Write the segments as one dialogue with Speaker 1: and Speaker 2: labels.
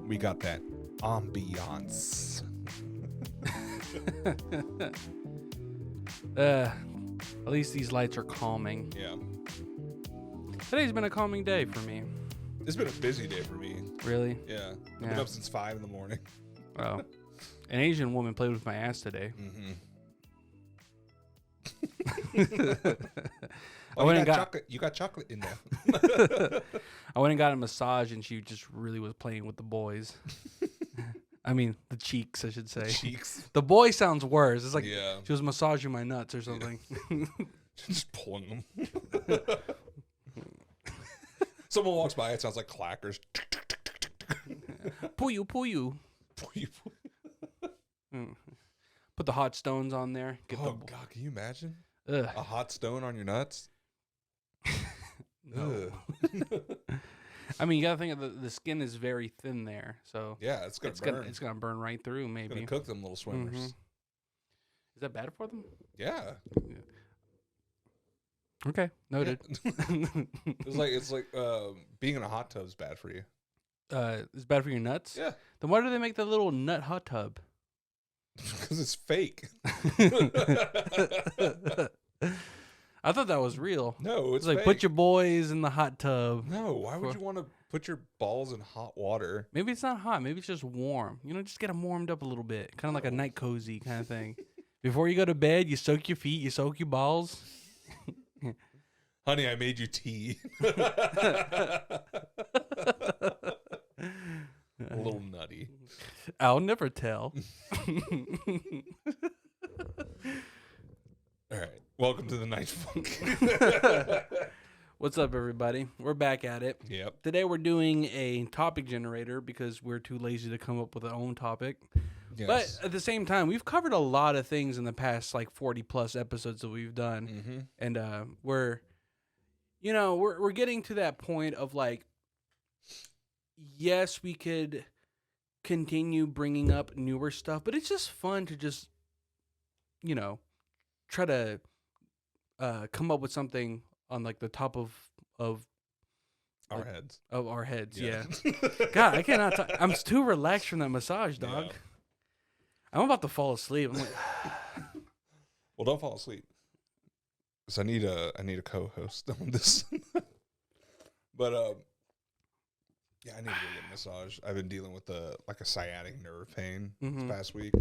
Speaker 1: We got that ambiance.
Speaker 2: At least these lights are calming.
Speaker 1: Yeah.
Speaker 2: Today's been a calming day for me.
Speaker 1: It's been a busy day for me.
Speaker 2: Really?
Speaker 1: Yeah. I've been up since 5 in the morning.
Speaker 2: Oh. An Asian woman played with my ass today.
Speaker 1: Mm-hmm. You got chocolate in there.
Speaker 2: I went and got a massage, and she just really was playing with the boys. I mean, the cheeks, I should say.
Speaker 1: The cheeks.
Speaker 2: The boy sounds worse. It's like
Speaker 1: Yeah.
Speaker 2: she was massaging my nuts or something.
Speaker 1: Yeah. Just pulling them. Someone walks by, it sounds like clackers.
Speaker 2: Puyu, puyu. Put the hot stones on there.
Speaker 1: God, can you imagine?
Speaker 2: Ugh.
Speaker 1: A hot stone on your nuts?
Speaker 2: No. I mean, you gotta think of the skin is very thin there, so
Speaker 1: yeah, it's gonna burn.
Speaker 2: It's gonna burn right through. Maybe
Speaker 1: Gonna cook them little swimmers.
Speaker 2: Mm-hmm. Is that bad for them?
Speaker 1: Yeah.
Speaker 2: Okay, noted.
Speaker 1: Yeah. it's like being in a hot tub is bad for you.
Speaker 2: It's bad for your nuts.
Speaker 1: Yeah.
Speaker 2: Then why do they make the little nut hot tub?
Speaker 1: Because it's fake.
Speaker 2: I thought that was real.
Speaker 1: No, it's
Speaker 2: like
Speaker 1: fake.
Speaker 2: put your boys in the hot tub.
Speaker 1: No, why would you want to put your balls in hot water?
Speaker 2: Maybe it's not hot. Maybe it's just warm. You know, just get them warmed up a little bit. Kind of like a night cozy kind of thing. Before you go to bed, you soak your feet, you soak your balls.
Speaker 1: Honey, I made you tea. A little nutty.
Speaker 2: I'll never tell.
Speaker 1: All right. Welcome to the Night Funk.
Speaker 2: What's up, everybody? We're back at it.
Speaker 1: Yep.
Speaker 2: Today we're doing a topic generator because we're too lazy to come up with our own topic.
Speaker 1: Yes.
Speaker 2: But at the same time, we've covered a lot of things in the past, like 40 plus episodes that we've done.
Speaker 1: Mm-hmm.
Speaker 2: And we're getting to that point of like, yes, we could continue bringing up newer stuff, but it's just fun to just, try to come up with something on like the top of
Speaker 1: our heads.
Speaker 2: Of our heads, yeah.
Speaker 1: yeah.
Speaker 2: God, I cannot talk. I'm too relaxed from that massage, dog.
Speaker 1: Yeah.
Speaker 2: I'm about to fall asleep. I'm like,
Speaker 1: well, don't fall asleep. So I need a co-host on this. But yeah, I need to go get a massage. I've been dealing with a sciatic nerve pain this past week,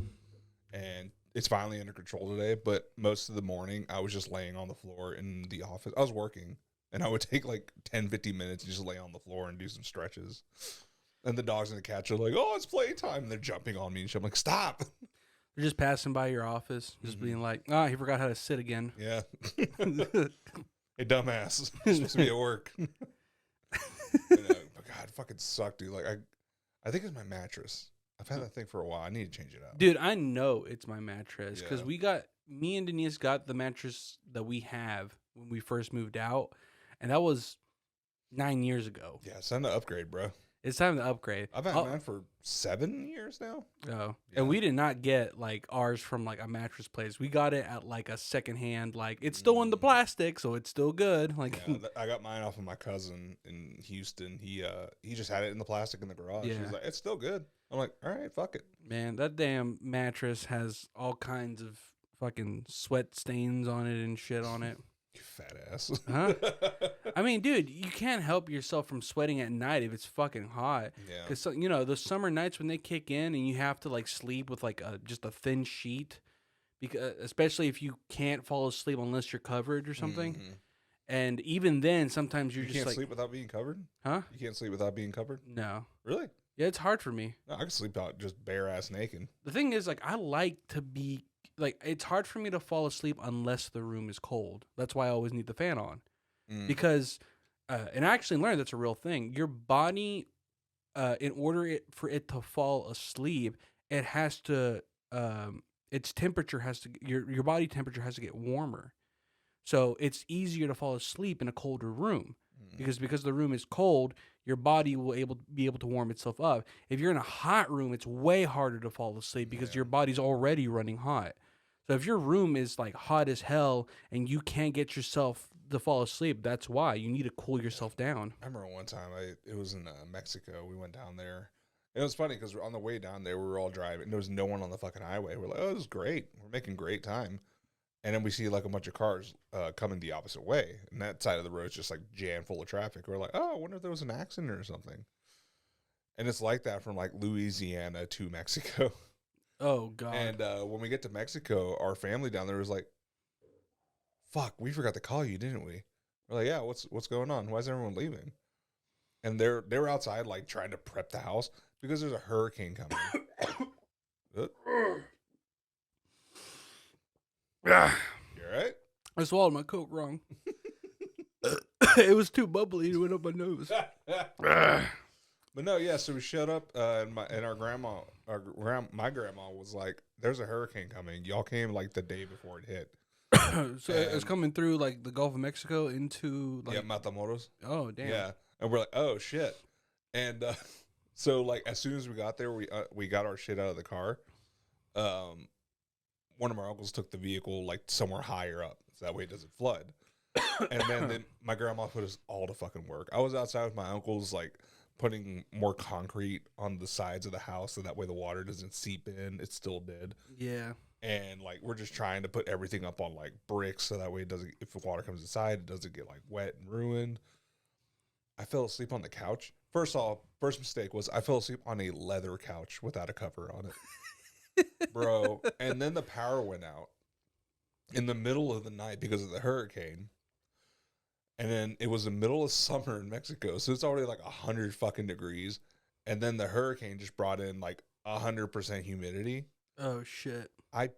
Speaker 1: and it's finally under control today. But most of the morning, I was just laying on the floor in the office. I was working, and I would take like 10, 15 minutes and just lay on the floor and do some stretches. And the dogs and the cats are like, "Oh, it's playtime!" And they're jumping on me, and shit. I'm like, "Stop!"
Speaker 2: They're just passing by your office, just being like, he forgot how to sit again.
Speaker 1: Yeah. Hey, dumbass. You're supposed to be at work. But God, it fucking sucked, dude. Like, I think it's my mattress. I've had that thing for a while. I need to change it out.
Speaker 2: Dude, I know it's my mattress because
Speaker 1: Yeah.
Speaker 2: me and Denise got the mattress that we have when we first moved out, and that was 9 years ago.
Speaker 1: Yeah, it's time to upgrade, bro.
Speaker 2: It's time to upgrade.
Speaker 1: I've had mine for 7 years now.
Speaker 2: Oh,
Speaker 1: Yeah.
Speaker 2: and we did not get like ours from like a mattress place. We got it at like a secondhand. Like it's still in the plastic, so it's still good. Like
Speaker 1: Yeah, I got mine off of my cousin in Houston. He just had it in the plastic in the garage.
Speaker 2: Yeah.
Speaker 1: He's like, "It's still good." I'm like, "All right, fuck it."
Speaker 2: man, that damn mattress has all kinds of fucking sweat stains on it and shit on it.
Speaker 1: You fat ass.
Speaker 2: Huh? I mean, dude, you can't help yourself from sweating at night if it's fucking hot.
Speaker 1: Yeah.
Speaker 2: Because, the summer nights when they kick in and you have to, like, sleep with, like, just a thin sheet, because especially if you can't fall asleep unless you're covered or something.
Speaker 1: Mm-hmm.
Speaker 2: And even then, sometimes you're
Speaker 1: You
Speaker 2: just
Speaker 1: can't
Speaker 2: like...
Speaker 1: sleep without being covered?
Speaker 2: Huh?
Speaker 1: You can't sleep without being covered?
Speaker 2: No.
Speaker 1: Really?
Speaker 2: Yeah, it's hard for me.
Speaker 1: No, I can sleep out just bare ass naked.
Speaker 2: The thing is, like, I like to be... Like, it's hard for me to fall asleep unless the room is cold. That's why I always need the fan on. Because, and I actually learned that's a real thing. Your body, in order for it to fall asleep, it has to, its temperature has to, your body temperature has to get warmer. So it's easier to fall asleep in a colder room. Because the room is cold, your body will be able to warm itself up. If you're in a hot room, it's way harder to fall asleep because your body's already running hot. So if your room is like hot as hell and you can't get yourself to fall asleep, that's why you need to cool yourself down.
Speaker 1: I remember one time it was in Mexico. We went down there And it was funny because on the way down there, we were all driving. And there was no one on the fucking highway. We're like, oh, this is great. We're making great time. And then we see like a bunch of cars coming the opposite way. And that side of the road is just like jam full of traffic. We're like, oh, I wonder if there was an accident or something. And it's like that from like Louisiana to Mexico.
Speaker 2: Oh, God.
Speaker 1: And when we get to Mexico, our family down there was like, fuck, we forgot to call you, didn't we? We're like, yeah, what's going on? Why is everyone leaving? And they're outside like trying to prep the house because there's a hurricane coming. You all right?
Speaker 2: I swallowed my Coke wrong. It was too bubbly. It went up my nose.
Speaker 1: But no, yeah. So we showed up, and my grandma, my grandma was like, "There's a hurricane coming." Y'all came like the day before it hit.
Speaker 2: So it's coming through like the Gulf of Mexico into like
Speaker 1: Matamoros.
Speaker 2: Oh, damn.
Speaker 1: Yeah, and we're like, "Oh shit!" And so like as soon as we got there, we got our shit out of the car. One of our uncles took the vehicle like somewhere higher up, so that way it doesn't flood. And then my grandma put us all to fucking work. I was outside with my uncles, like putting more concrete on the sides of the house, so that way the water doesn't seep in. It still did.
Speaker 2: Yeah.
Speaker 1: And like we're just trying to put everything up on like bricks, so that way it doesn't. If the water comes inside, it doesn't get like wet and ruined. I fell asleep on the couch. First mistake was I fell asleep on a leather couch without a cover on it. Bro, and then the power went out in the middle of the night because of the hurricane. And then it was the middle of summer in Mexico, so it's already like 100 fucking degrees. And then the hurricane just brought in like 100% humidity.
Speaker 2: Oh shit!
Speaker 1: I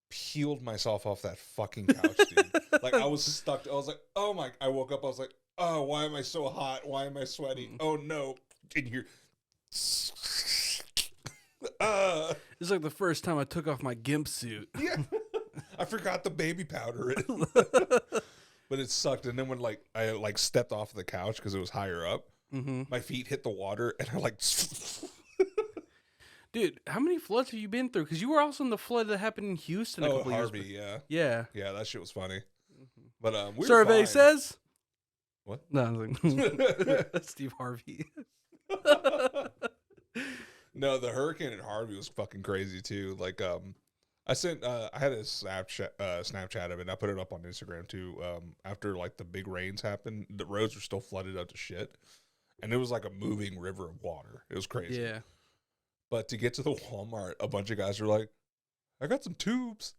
Speaker 1: peeled myself off that fucking couch, dude. Like I was stuck. I was like, oh my! I woke up. I was like, oh, why am I so hot? Why am I sweating? Oh no! And you're.
Speaker 2: It's like the first time I took off my gimp suit.
Speaker 1: Yeah, I forgot the baby powder it, but it sucked. And then when like I like stepped off the couch because it was higher up, my feet hit the water, and I like.
Speaker 2: Dude, how many floods have you been through? Because you were also in the flood that happened in Houston.
Speaker 1: Harvey,
Speaker 2: years
Speaker 1: yeah, that shit was funny. But we
Speaker 2: survey says
Speaker 1: what?
Speaker 2: No, I was like, Steve Harvey.
Speaker 1: No, the hurricane in Harvey was fucking crazy too. Like, I sent, I had a Snapchat of it, and I put it up on Instagram too. After like the big rains happened, the roads were still flooded up to shit, and it was like a moving river of water. It was crazy.
Speaker 2: Yeah.
Speaker 1: But to get to the Walmart, a bunch of guys were like, "I got some tubes."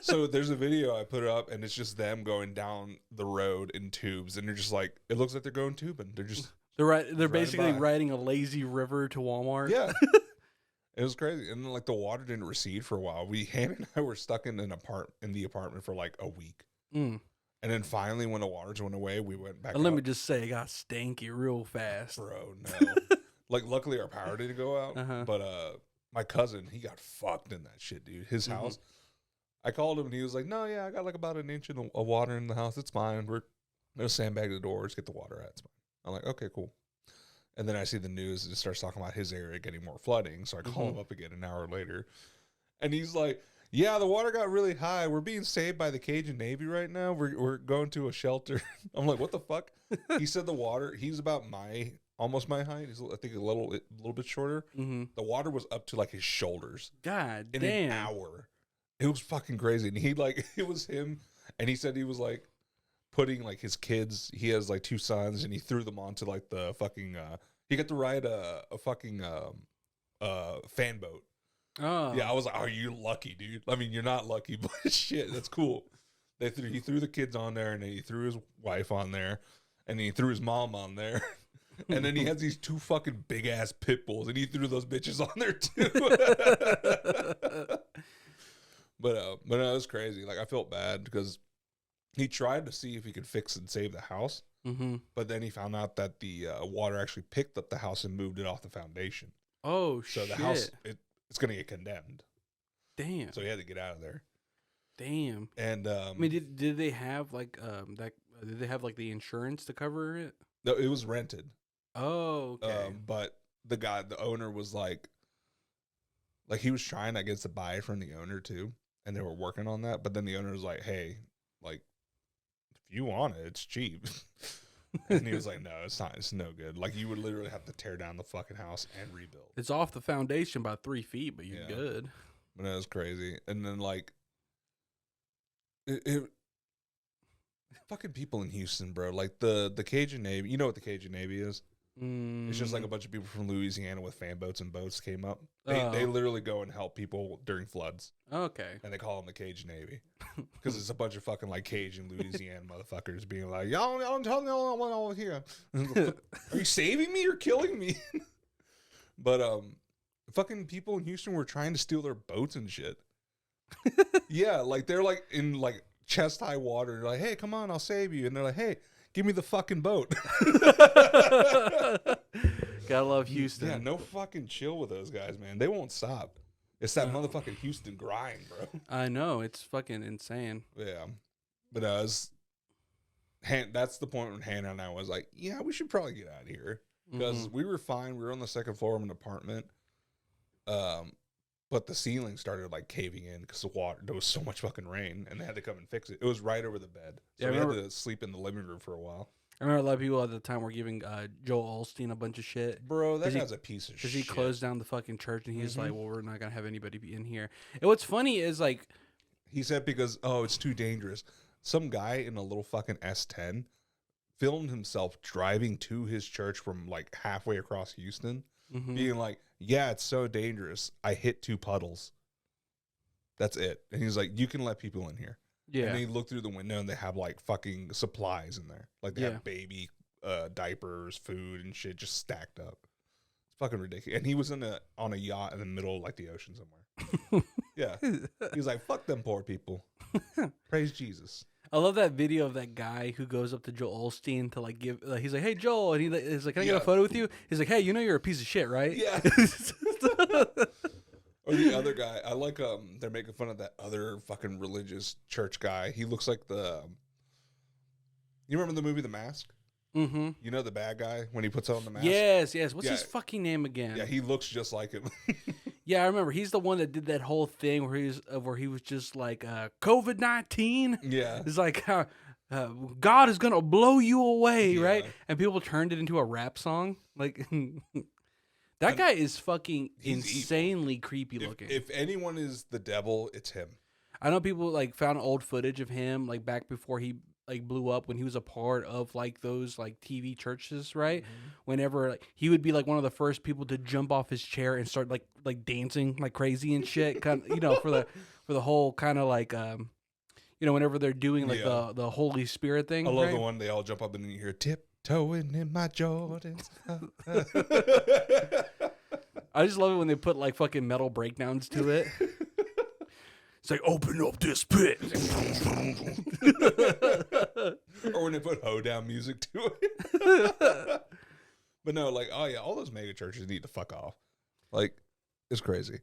Speaker 1: So there's a video I put up, and it's just them going down the road in tubes, and they're just like, it looks like they're going tubing. They're just.
Speaker 2: They're basically riding a lazy river to Walmart.
Speaker 1: Yeah. It was crazy. And then, like, the water didn't recede for a while. Hannah and I were stuck in the apartment for like a week. And then finally, when the waters went away, we went back.
Speaker 2: And let me just say, it got stanky real fast.
Speaker 1: Bro, no. Like, luckily our power didn't go out. But my cousin, he got fucked in that shit, dude. His house. I called him and he was like, "No, yeah, I got like about an inch of water in the house. It's fine. We're gonna sandbag the doors, get the water out. It's fine." I'm like, okay, cool. And then I see the news and it starts talking about his area getting more flooding. So I call him up again an hour later. And he's like, yeah, the water got really high. We're being saved by the Cajun Navy right now. We're going to a shelter. I'm like, what the fuck? He said the water, he's about almost my height. He's, I think, a little bit shorter. The water was up to like his shoulders.
Speaker 2: God
Speaker 1: in
Speaker 2: damn.
Speaker 1: an hour. It was fucking crazy. And he like, it was him. And he said he was like, putting like his kids, he has like 2 sons, and he threw them onto like the fucking he got to ride a fucking fan boat. Oh yeah, I was like, oh, you lucky, dude. I mean, you're not lucky, but shit, that's cool. He threw the kids on there, and then he threw his wife on there, and then he threw his mom on there. And then he has these 2 fucking big ass pit bulls, and he threw those bitches on there too. But no, it was crazy. Like, I felt bad because he tried to see if he could fix and save the house, but then he found out that the water actually picked up the house and moved it off the foundation.
Speaker 2: Oh, shit.
Speaker 1: So the house, it's going to get condemned.
Speaker 2: Damn.
Speaker 1: So he had to get out of there.
Speaker 2: Damn.
Speaker 1: And
Speaker 2: I mean, did they have like that? Did they have like the insurance to cover it?
Speaker 1: No, it was rented.
Speaker 2: Oh, okay.
Speaker 1: But the owner was like he was trying, I guess, to buy it from the owner too, and they were working on that. But then the owner was like, "Hey, like, if you want it, it's cheap." And he was like, no, it's not. It's no good. Like, you would literally have to tear down the fucking house and rebuild.
Speaker 2: It's off the foundation by 3 feet, but you're good.
Speaker 1: But that was crazy. And then, like, fucking people in Houston, bro. Like, the Cajun Navy. You know what the Cajun Navy is? It's just like a bunch of people from Louisiana with fan boats and boats came up. They literally go and help people during floods.
Speaker 2: Okay.
Speaker 1: And they call them the Cajun Navy. Because it's a bunch of fucking, like, Cajun Louisiana motherfuckers being like, y'all tell me all I want over here. Are you saving me or killing me? But, fucking people in Houston were trying to steal their boats and shit. Yeah, like, they're, like, in, like, chest-high water. They're like, hey, come on, I'll save you. And they're like, hey, give me the fucking boat.
Speaker 2: Gotta love Houston.
Speaker 1: Yeah, no fucking chill with those guys, man. They won't stop. It's that motherfucking Houston grind, bro.
Speaker 2: I know. It's fucking insane.
Speaker 1: Yeah. But that's the point when Hannah and I was like, yeah, we should probably get out of here. Because we were fine. We were on the second floor of an apartment. But the ceiling started, like, caving in because there was so much fucking rain, and they had to come and fix it. It was right over the bed. So we had to sleep in the living room for a while.
Speaker 2: I remember a lot of people at the time were giving Joel Osteen a bunch of shit.
Speaker 1: Bro, that guy's a piece of shit.
Speaker 2: Because he closed down the fucking church, and he's like, well, we're not going to have anybody be in here. And what's funny is, like...
Speaker 1: He said because, it's too dangerous. Some guy in a little fucking S10 filmed himself driving to his church from, like, halfway across Houston, being like, yeah, it's so dangerous. I hit 2 puddles. That's it. And he's like, you can let people in here. Yeah. And they look through the window and they have, like, fucking supplies in there. Like, they have baby diapers, food, and shit just stacked up. It's fucking ridiculous. And he was on a yacht in the middle of, like, the ocean somewhere. Yeah. He was like, fuck them poor people. Praise Jesus.
Speaker 2: I love that video of that guy who goes up to Joel Osteen to, like, give... he's like, hey, Joel. And he's like, can I get a photo with you? He's like, hey, you know you're a piece of shit, right?
Speaker 1: Yeah. Or the other guy. I like, they're making fun of that other fucking religious church guy. He looks like you remember the movie The Mask? Mm-hmm. You know the bad guy when he puts on the mask?
Speaker 2: Yes. What's his fucking name again?
Speaker 1: Yeah, he looks just like him.
Speaker 2: Yeah, I remember. He's the one that did that whole thing where he was just like, COVID-19.
Speaker 1: Yeah.
Speaker 2: It's like, God is going to blow you away, right? And people turned it into a rap song. Like, that guy is fucking insanely creepy looking.
Speaker 1: If anyone is the devil, it's him.
Speaker 2: I know people, like, found old footage of him, like, back before he, like, blew up, when he was a part of, like, those, like, TV churches, right? Whenever, like, he would be, like, one of the first people to jump off his chair and start, like dancing like crazy and shit, kind of, you know, for the whole kind of, like, you know, whenever they're doing, like, the Holy Spirit thing.
Speaker 1: I love the one they all jump up and you hear tiptoeing in my Jordans.
Speaker 2: I just love it when they put, like, fucking metal breakdowns to it. It's like, open up this pit.
Speaker 1: Or when they put hoedown music to it. But no, like, oh yeah, all those mega churches need to fuck off. Like, it's crazy.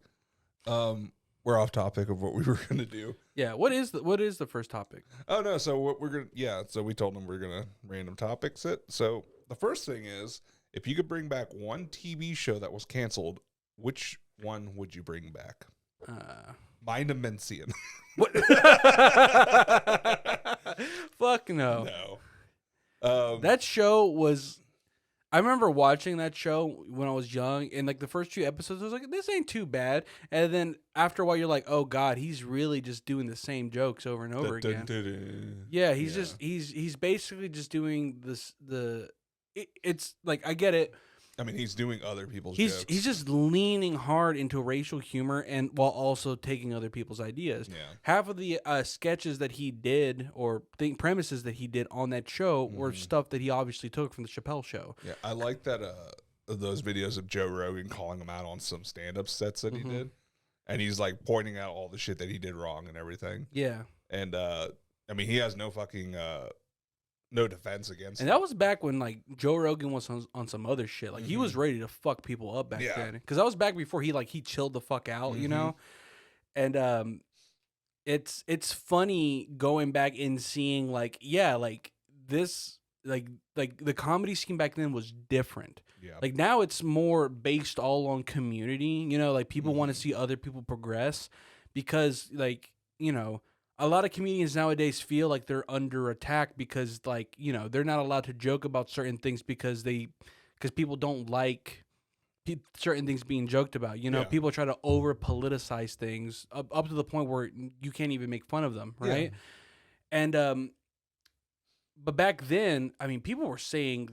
Speaker 1: We're off topic of what we were gonna do.
Speaker 2: Yeah, what is the first topic?
Speaker 1: Oh no, so what we're gonna so we told them we're gonna random topics it. So the first thing is, if you could bring back one TV show that was canceled, which one would you bring back? Mind of Mencian.
Speaker 2: What? Fuck no.
Speaker 1: No.
Speaker 2: That show was... I remember watching that show when I was young, and, like, the first few episodes, I was like, this ain't too bad. And then after a while, you're like, oh, God, he's really just doing the same jokes over and over again. Yeah, he's basically just doing this... It's, like, I get it.
Speaker 1: I mean, he's doing other people's jokes.
Speaker 2: He's just leaning hard into racial humor and while also taking other people's ideas.
Speaker 1: Yeah.
Speaker 2: Half of the sketches that he did or premises that he did on that show were stuff that he obviously took from the Chappelle Show.
Speaker 1: Yeah, I like that those videos of Joe Rogan calling him out on some stand-up sets that he did. And he's, like, pointing out all the shit that he did wrong and everything.
Speaker 2: Yeah.
Speaker 1: And, I mean, he has no fucking... no defense against
Speaker 2: him. And that was back when, like, Joe Rogan was on some other shit. Like, he was ready to fuck people up back then. Because that was back before he chilled the fuck out, you know? And it's funny going back and seeing, like, yeah, like, this, like the comedy scene back then was different. Yeah. Like, now it's more based all on community, you know? Like, people want to see other people progress because, like, you know... a lot of comedians nowadays feel like they're under attack because, like, you know, they're not allowed to joke about certain things because people don't like certain things being joked about. You know,
Speaker 1: Yeah.
Speaker 2: people try to over politicize things up to the point where you can't even make fun of them, right? And but back then, I mean, people were saying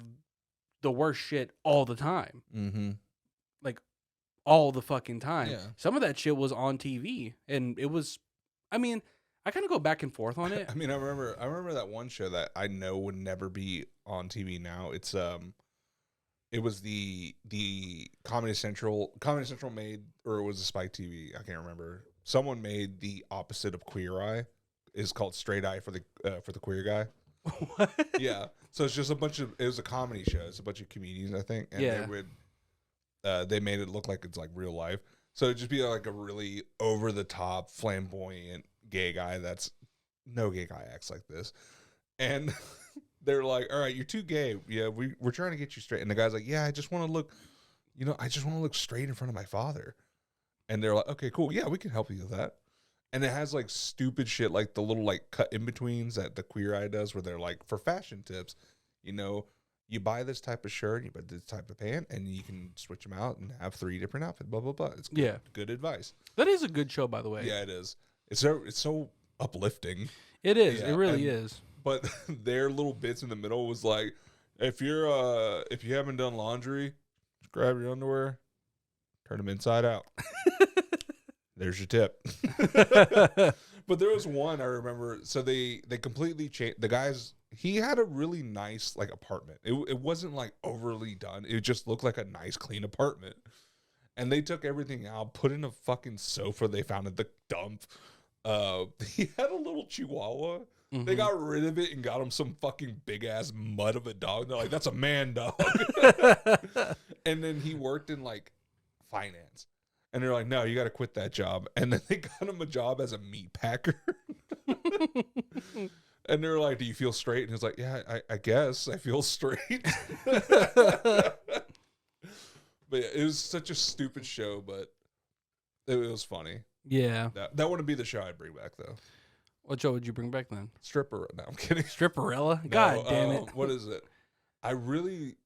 Speaker 2: the worst shit all the time, like all the fucking time.
Speaker 1: Yeah.
Speaker 2: Some of that shit was on TV, and it was, I mean, I kind of go back and forth on it.
Speaker 1: I mean, I remember that one show that I know would never be on TV now. It's it was the Comedy Central made, or it was a Spike TV. I can't remember. Someone made the opposite of Queer Eye. It's called Straight Eye for the queer guy.
Speaker 2: What?
Speaker 1: Yeah. So it's just it was a comedy show. It's a bunch of comedians, I think, and
Speaker 2: Yeah.
Speaker 1: they would they made it look like it's like real life. So it'd just be like a really over the top, flamboyant gay guy. That's no gay guy acts like this, and they're like, "All right, you're too gay. Yeah, we're trying to get you straight." And the guy's like, "Yeah, I just want to look, I just want to look straight in front of my father." And they're like, "Okay, cool. Yeah, we can help you with that." And it has like stupid shit, like the little like cut in betweens that the Queer Eye does, where they're like, for fashion tips, you buy this type of shirt, you buy this type of pant, and you can switch them out and have 3 different outfits. Blah blah blah. It's good, good advice.
Speaker 2: That is a good show, by the way.
Speaker 1: Yeah, it is. It's so uplifting.
Speaker 2: It is.
Speaker 1: Yeah,
Speaker 2: It really is.
Speaker 1: But their little bits in the middle was like, if you haven't done laundry, just grab your underwear, turn them inside out. There's your tip. But there was one I remember. So they completely changed. The guys, he had a really nice like apartment. It wasn't like overly done. It just looked like a nice clean apartment. And they took everything out, put in a fucking sofa they found at the dump. He had a little chihuahua.
Speaker 2: Mm-hmm.
Speaker 1: They got rid of it and got him some fucking big ass mud of a dog. They're like, that's a man dog. And then he worked in like finance. And they're like, no, you got to quit that job. And then they got him a job as a meat packer. And they're like, do you feel straight? And he's like, yeah, I guess I feel straight. But yeah, it was such a stupid show, but it was funny.
Speaker 2: Yeah.
Speaker 1: That wouldn't be the show I'd bring back, though.
Speaker 2: What show would you bring back then?
Speaker 1: Stripper. No, I'm kidding.
Speaker 2: Stripperella? God damn it.
Speaker 1: What is it? I really,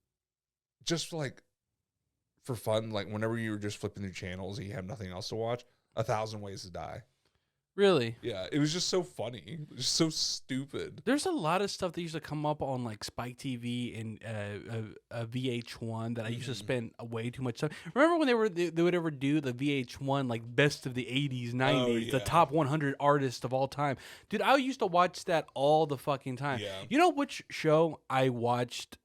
Speaker 1: just like, for fun, like whenever you were just flipping through channels and you have nothing else to watch, 1,000 Ways to Die.
Speaker 2: Really?
Speaker 1: Yeah, it was just so funny. It was just so stupid.
Speaker 2: There's a lot of stuff that used to come up on like Spike TV and VH1 that I used to spend way too much time. Remember when they would ever do the VH1 like best of the 80s, 90s, the top 100 artists of all time? Dude, I used to watch that all the fucking time.
Speaker 1: Yeah.
Speaker 2: You know which show I watched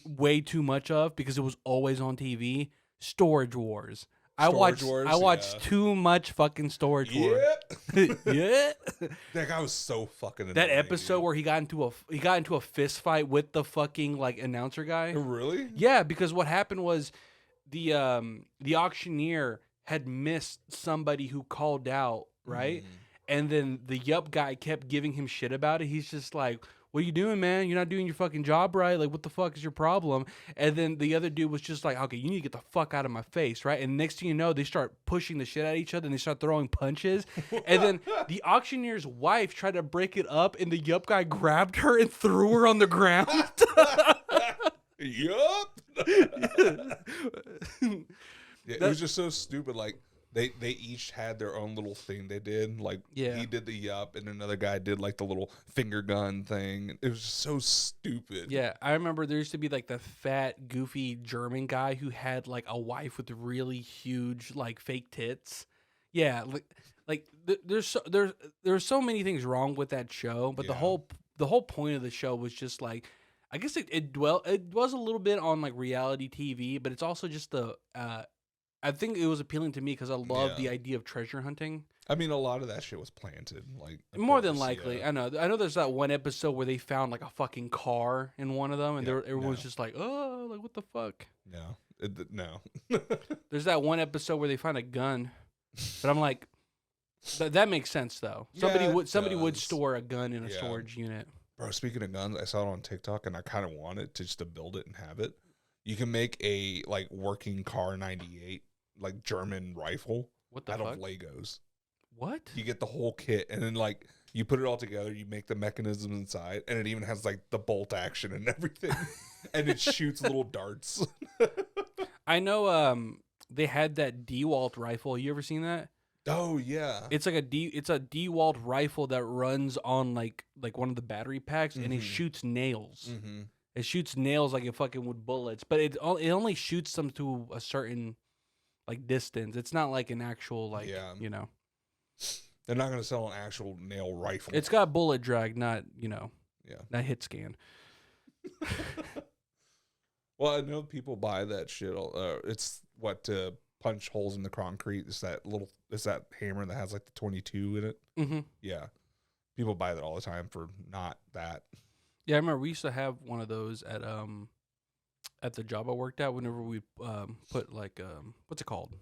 Speaker 2: way too much of because it was always on TV? Storage Wars. I watched too much fucking Storage Wars. Yeah.
Speaker 1: That guy was so fucking annoying.
Speaker 2: That episode where he got into a fist fight with the fucking like announcer guy.
Speaker 1: Really?
Speaker 2: Yeah, because what happened was the auctioneer had missed somebody who called out, right? And then the Yup guy kept giving him shit about it. He's just like, what are you doing, man? You're not doing your fucking job right. Like, what the fuck is your problem? And then the other dude was just like, okay, you need to get the fuck out of my face, right? And next thing you know, they start pushing the shit at each other and they start throwing punches. And then the auctioneer's wife tried to break it up and the Yup guy grabbed her and threw her on the ground.
Speaker 1: Yup. Yeah, it was just so stupid. Like, they each had their own little thing they did. Like, he did the yup, and another guy did, like, the little finger gun thing. It was just so stupid.
Speaker 2: Yeah, I remember there used to be, like, the fat, goofy German guy who had, like, a wife with really huge, like, fake tits. Yeah, there's so many things wrong with that show, but the whole point of the show was just, like, I guess it was a little bit on, like, reality TV, but it's also just I think it was appealing to me because I love the idea of treasure hunting.
Speaker 1: I mean, a lot of that shit was planted. Like,
Speaker 2: more than likely, yeah. I know. There's that one episode where they found like a fucking car in one of them, and everyone's just like, "Oh, like what the fuck?"
Speaker 1: No.
Speaker 2: There's that one episode where they find a gun, but I'm like, that makes sense though. Somebody would store a gun in a storage unit.
Speaker 1: Bro, speaking of guns, I saw it on TikTok, and I kind of wanted to build it and have it. You can make a like working Car 98 like German rifle out of Legos.
Speaker 2: What?
Speaker 1: You get the whole kit, and then like you put it all together. You make the mechanisms inside, and it even has like the bolt action and everything, and it shoots little darts.
Speaker 2: I know. They had that DeWalt rifle. You ever seen that?
Speaker 1: Oh yeah,
Speaker 2: It's like it's a DeWalt rifle that runs on like one of the battery packs, and it shoots nails.
Speaker 1: Mm-hmm.
Speaker 2: It shoots nails like it fucking would bullets, but it only shoots them to a certain like distance. It's not like an actual like you know.
Speaker 1: They're not going to sell an actual nail rifle.
Speaker 2: It's got bullet drag, not not hit scan.
Speaker 1: Well, I know people buy that shit. It's what to punch holes in the concrete. It's that hammer that has like the 22 in it.
Speaker 2: Mm-hmm.
Speaker 1: Yeah, people buy that all the time for not that.
Speaker 2: Yeah, I remember we used to have one of those at the job I worked at. Whenever we put like what's it called?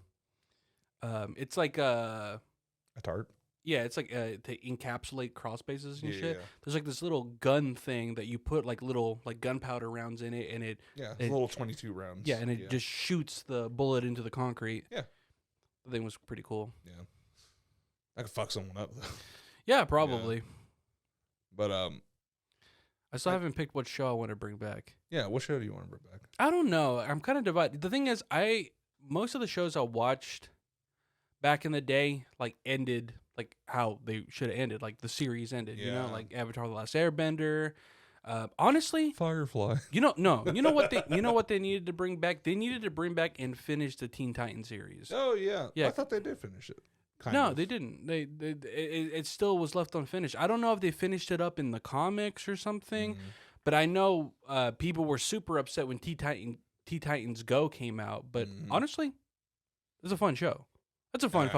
Speaker 2: It's like
Speaker 1: a tarp.
Speaker 2: Yeah, it's like to encapsulate crawl spaces and shit.
Speaker 1: Yeah.
Speaker 2: There's like this little gun thing that you put like little like gunpowder rounds in it, and it
Speaker 1: little 22 rounds.
Speaker 2: Yeah, and it just shoots the bullet into the concrete.
Speaker 1: Yeah,
Speaker 2: the thing was pretty cool.
Speaker 1: Yeah, I could fuck someone up though.
Speaker 2: Yeah, probably.
Speaker 1: Yeah. But
Speaker 2: I still haven't picked what show I want to bring back.
Speaker 1: Yeah, what show do you want to bring back?
Speaker 2: I don't know. I'm kind of divided. The thing is, most of the shows I watched back in the day like ended like how they should have ended, like the series ended.
Speaker 1: Yeah.
Speaker 2: You know, like Avatar: The Last Airbender. Honestly,
Speaker 1: Firefly.
Speaker 2: You know what they needed to bring back? They needed to bring back and finish the Teen Titans series.
Speaker 1: Oh yeah.
Speaker 2: Yeah.
Speaker 1: I thought they did finish it.
Speaker 2: No, they didn't. It still was left unfinished. I don't know if they finished it up in the comics or something, but I know people were super upset when Teen Titans Go came out. But honestly, it's a fun show. It's a fun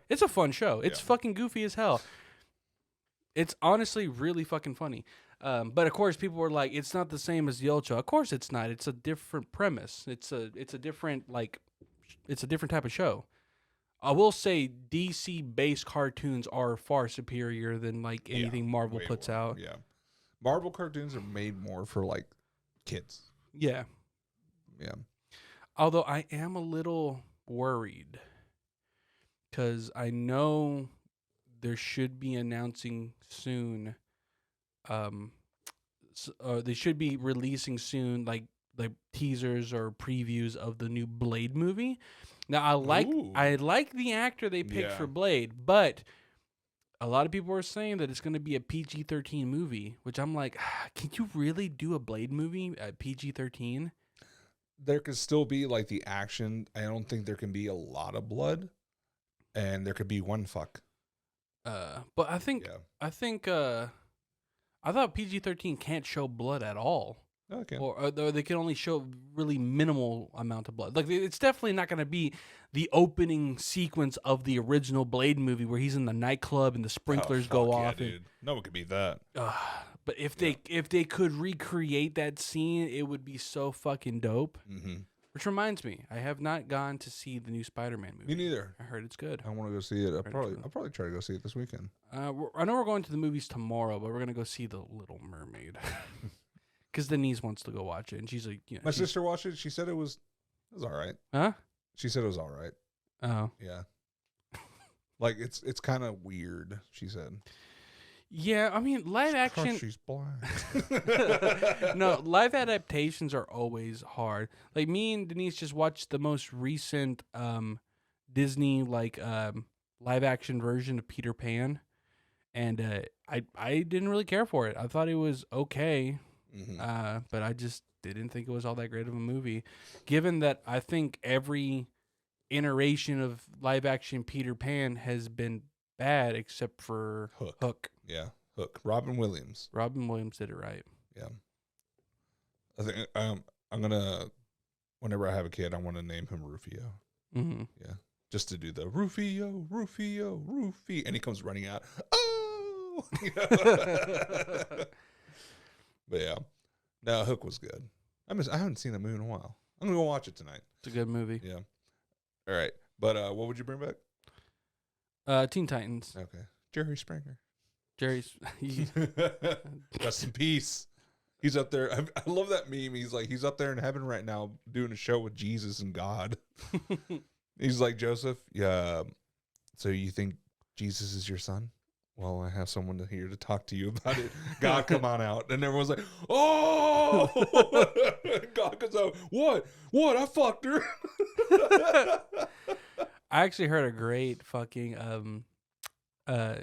Speaker 2: It's a fun show. It's fucking goofy as hell. It's honestly really fucking funny. But of course, people were like, "It's not the same as the old show." Of course, it's not. It's a different premise. It's a different type of show. I will say DC-based cartoons are far superior than like anything Marvel puts out.
Speaker 1: Yeah, Marvel cartoons are made more for like kids.
Speaker 2: Yeah. Although I am a little worried because I know there should be announcing soon. They should be releasing soon, like teasers or previews of the new Blade movie. Now I like the actor they picked for Blade, but a lot of people are saying that it's going to be a PG-13 movie, which I'm like, can you really do a Blade movie at PG-13?
Speaker 1: There could still be like the action. I don't think there can be a lot of blood, and there could be one fuck.
Speaker 2: But I thought PG-13 can't show blood at all.
Speaker 1: Okay.
Speaker 2: Or they can only show really minimal amount of blood. Like it's definitely not going to be the opening sequence of the original Blade movie where he's in the nightclub and the sprinklers go off.
Speaker 1: Dude. No one could beat that.
Speaker 2: But if they could recreate that scene, it would be so fucking dope.
Speaker 1: Mm-hmm.
Speaker 2: Which reminds me, I have not gone to see the new Spider-Man movie.
Speaker 1: Me neither.
Speaker 2: I heard it's good.
Speaker 1: I want to go see it. I'll probably try to go see it this weekend.
Speaker 2: I know we're going to the movies tomorrow, but we're gonna go see The Little Mermaid. Because Denise wants to go watch it, and she's like,
Speaker 1: my sister watched it. She said it was all right.
Speaker 2: Huh?
Speaker 1: She said it was all right.
Speaker 2: Oh,
Speaker 1: yeah. Like it's kind of weird. She said.
Speaker 2: Yeah, I mean, live action.
Speaker 1: She's blind.
Speaker 2: No, live adaptations are always hard. Like me and Denise just watched the most recent Disney live action version of Peter Pan, and I didn't really care for it. I thought it was okay. Mm-hmm. But I just didn't think it was all that great of a movie, given that I think every iteration of live action Peter Pan has been bad except for Hook.
Speaker 1: Yeah, Hook. Robin Williams
Speaker 2: did it right.
Speaker 1: Yeah. I think I'm gonna, whenever I have a kid, I want to name him Rufio.
Speaker 2: Mm-hmm.
Speaker 1: Yeah, just to do the Rufio, and he comes running out. Oh. But yeah, no, Hook was good. I haven't seen the movie in a while. I'm gonna go watch it tonight.
Speaker 2: It's a good movie.
Speaker 1: Yeah. All right, but what would you bring back?
Speaker 2: Teen Titans.
Speaker 1: Okay, Jerry Springer.
Speaker 2: Jerry's.
Speaker 1: Rest in peace. He's up there. I love that meme. He's up there in heaven right now doing a show with Jesus and God. He's like, Joseph, yeah. So you think Jesus is your son? Well, I have someone here to talk to you about it. God, come on out. And everyone's like, oh! God comes out. What? I fucked her.
Speaker 2: I actually heard a great fucking uh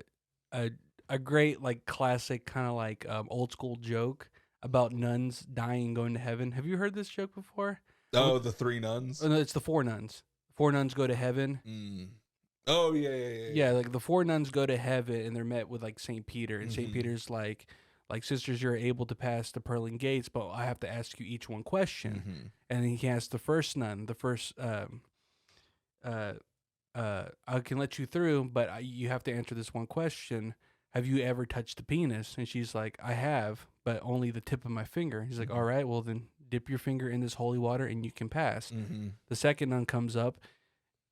Speaker 2: a great like classic kind of like old school joke about nuns dying and going to heaven. Have you heard this joke before?
Speaker 1: Oh, the three nuns?
Speaker 2: Oh, no, it's the four nuns. Four nuns go to heaven.
Speaker 1: Mm. Oh,
Speaker 2: Yeah, like the four nuns go to heaven and they're met with like St. Peter. And St. Peter's like, sisters, you're able to pass the pearly gates, but I have to ask you each one question. And then he asks the first nun, I can let you through, but you have to answer this one question. Have you ever touched the penis? And she's like, I have, but only the tip of my finger. He's like, all right, well then dip your finger in this holy water and you can pass. The second nun comes up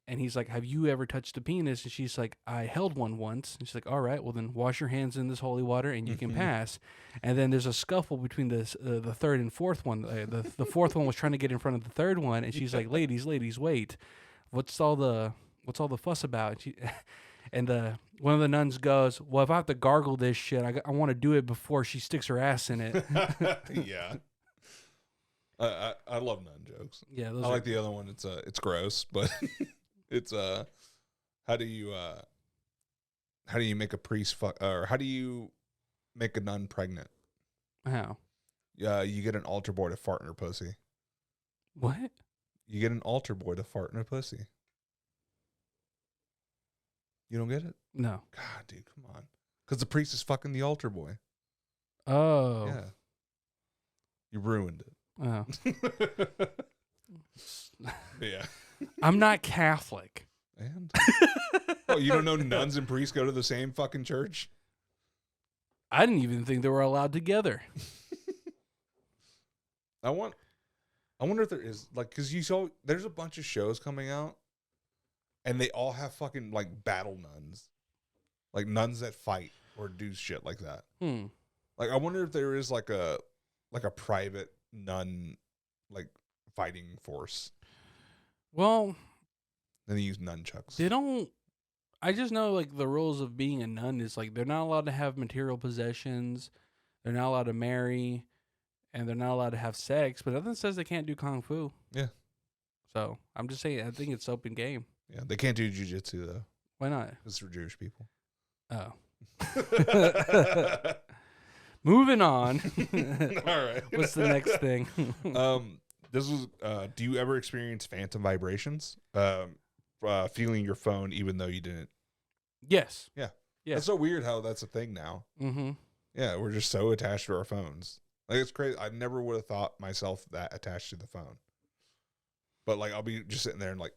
Speaker 2: and he's like, have you ever touched the penis? And she's like, I held one once. And she's like, all right, well then wash your hands in this holy water and you can pass. And then there's a scuffle between the third and fourth one. The fourth one was trying to get in front of the third one. And she's like, ladies, wait. What's all the fuss about? And one of the nuns goes, well, if I have to gargle this shit, I want to do it before she sticks her ass in it.
Speaker 1: Yeah. I love nun jokes.
Speaker 2: Yeah,
Speaker 1: I like the other one. It's gross, but it's how do you make a priest fuck, or how do you make a nun pregnant?
Speaker 2: How?
Speaker 1: You get an altar boy to fart in her pussy.
Speaker 2: What?
Speaker 1: You get an altar boy to fart in her pussy. You don't get it?
Speaker 2: No.
Speaker 1: God, dude, come on. Because the priest is fucking the altar boy.
Speaker 2: Oh.
Speaker 1: Yeah. You ruined it.
Speaker 2: Oh.
Speaker 1: Yeah.
Speaker 2: I'm not Catholic.
Speaker 1: And? Oh, you don't know nuns and priests go to the same fucking church?
Speaker 2: I didn't even think they were allowed together.
Speaker 1: I wonder if there is, like, because there's a bunch of shows coming out, and they all have fucking, like, battle nuns. Like, nuns that fight or do shit like that. Like, I wonder if there is, like a private nun, like, fighting force.
Speaker 2: Well,
Speaker 1: then they use nunchucks.
Speaker 2: They don't. I just know, like, the rules of being a nun is, like, they're not allowed to have material possessions. They're not allowed to marry. And they're not allowed to have sex. But nothing says they can't do kung fu. Yeah. So, I'm just saying, I think it's open game.
Speaker 1: Yeah, they can't do jujitsu, though.
Speaker 2: Why not?
Speaker 1: It's for Jewish people.
Speaker 2: Oh. Moving on.
Speaker 1: All right.
Speaker 2: What's the next thing?
Speaker 1: This was, do you ever experience phantom vibrations? Feeling your phone even though you didn't?
Speaker 2: Yes.
Speaker 1: Yeah. It's so weird how that's a thing now.
Speaker 2: Mm-hmm.
Speaker 1: Yeah, we're just so attached to our phones. Like, it's crazy. I never would have thought myself that attached to the phone. But, like, I'll be just sitting there and, like,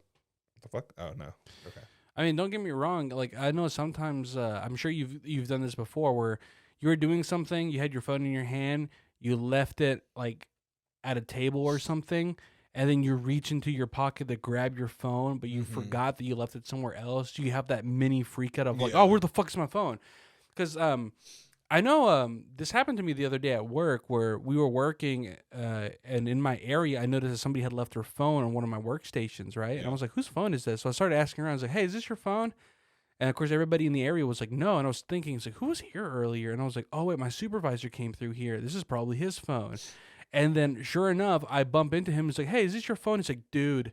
Speaker 1: what the fuck? Oh, no. Okay.
Speaker 2: I mean, don't get me wrong. Like, I know sometimes, I'm sure you've done this before, where you were doing something, you had your phone in your hand, you left it, like, at a table or something, and then you reach into your pocket to grab your phone, but you forgot that you left it somewhere else. You have that mini freak out of, like, oh, where the fuck's my phone? Because I know this happened to me the other day at work, where we were working, and in my area, I noticed that somebody had left their phone on one of my workstations, right? Yeah. And I was like, whose phone is this? So I started asking around. I was like, hey, is this your phone? And, of course, everybody in the area was like, no. And I was thinking, it's like, who was here earlier? And I was like, oh, wait, my supervisor came through here. This is probably his phone. And then, sure enough, I bump into him. It's like, hey, is this your phone? He's like, dude,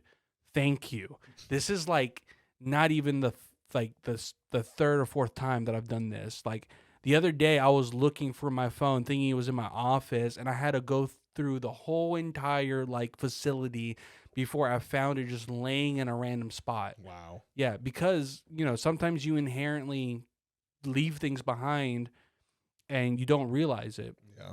Speaker 2: thank you. This is, like, not even the third or fourth time that I've done this. Like, the other day, I was looking for my phone, thinking it was in my office, and I had to go through the whole entire, like, facility before I found it just laying in a random spot.
Speaker 1: Wow.
Speaker 2: Yeah, because, you know, sometimes you inherently leave things behind and you don't realize it.
Speaker 1: Yeah.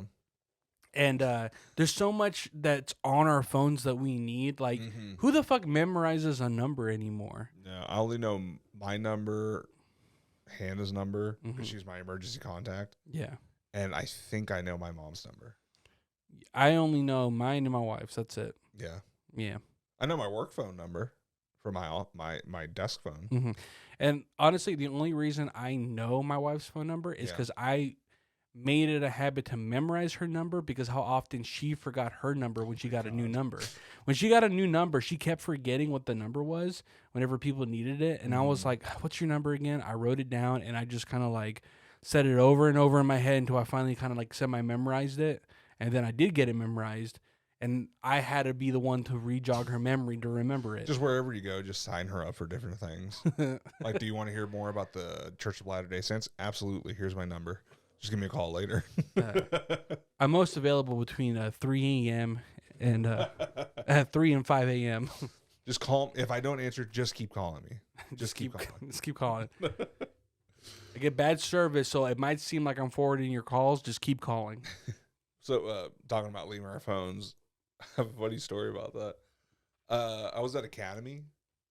Speaker 2: And there's so much that's on our phones that we need. Like, who the fuck memorizes a number anymore?
Speaker 1: Yeah, I only know my number, Hannah's number, because she's my emergency contact.
Speaker 2: Yeah.
Speaker 1: And I think I know my mom's number.
Speaker 2: I only know mine and my wife's. That's it.
Speaker 1: Yeah.
Speaker 2: Yeah.
Speaker 1: I know my work phone number for my desk phone.
Speaker 2: And honestly, the only reason I know my wife's phone number is because made it a habit to memorize her number because how often she forgot her number when she got a new number. When she got a new number, she kept forgetting what the number was whenever people needed it. And I was like, what's your number again? I wrote it down and I just kind of like said it over and over in my head until I finally kind of like semi-memorized it. And then I did get it memorized. And I had to be the one to re-jog her memory to remember it.
Speaker 1: Just wherever you go, just sign her up for different things. Like, do you want to hear more about the Church of Latter-day Saints? Absolutely. Here's my number. Just give me a call later.
Speaker 2: I'm most available between 3 a.m. and 3 and 5 a.m.
Speaker 1: Just call. If I don't answer, just keep calling me. Just keep calling.
Speaker 2: Just keep calling. I get bad service, so it might seem like I'm forwarding your calls. Just keep calling.
Speaker 1: So, talking about leaving our phones, I have a funny story about that. I was at Academy.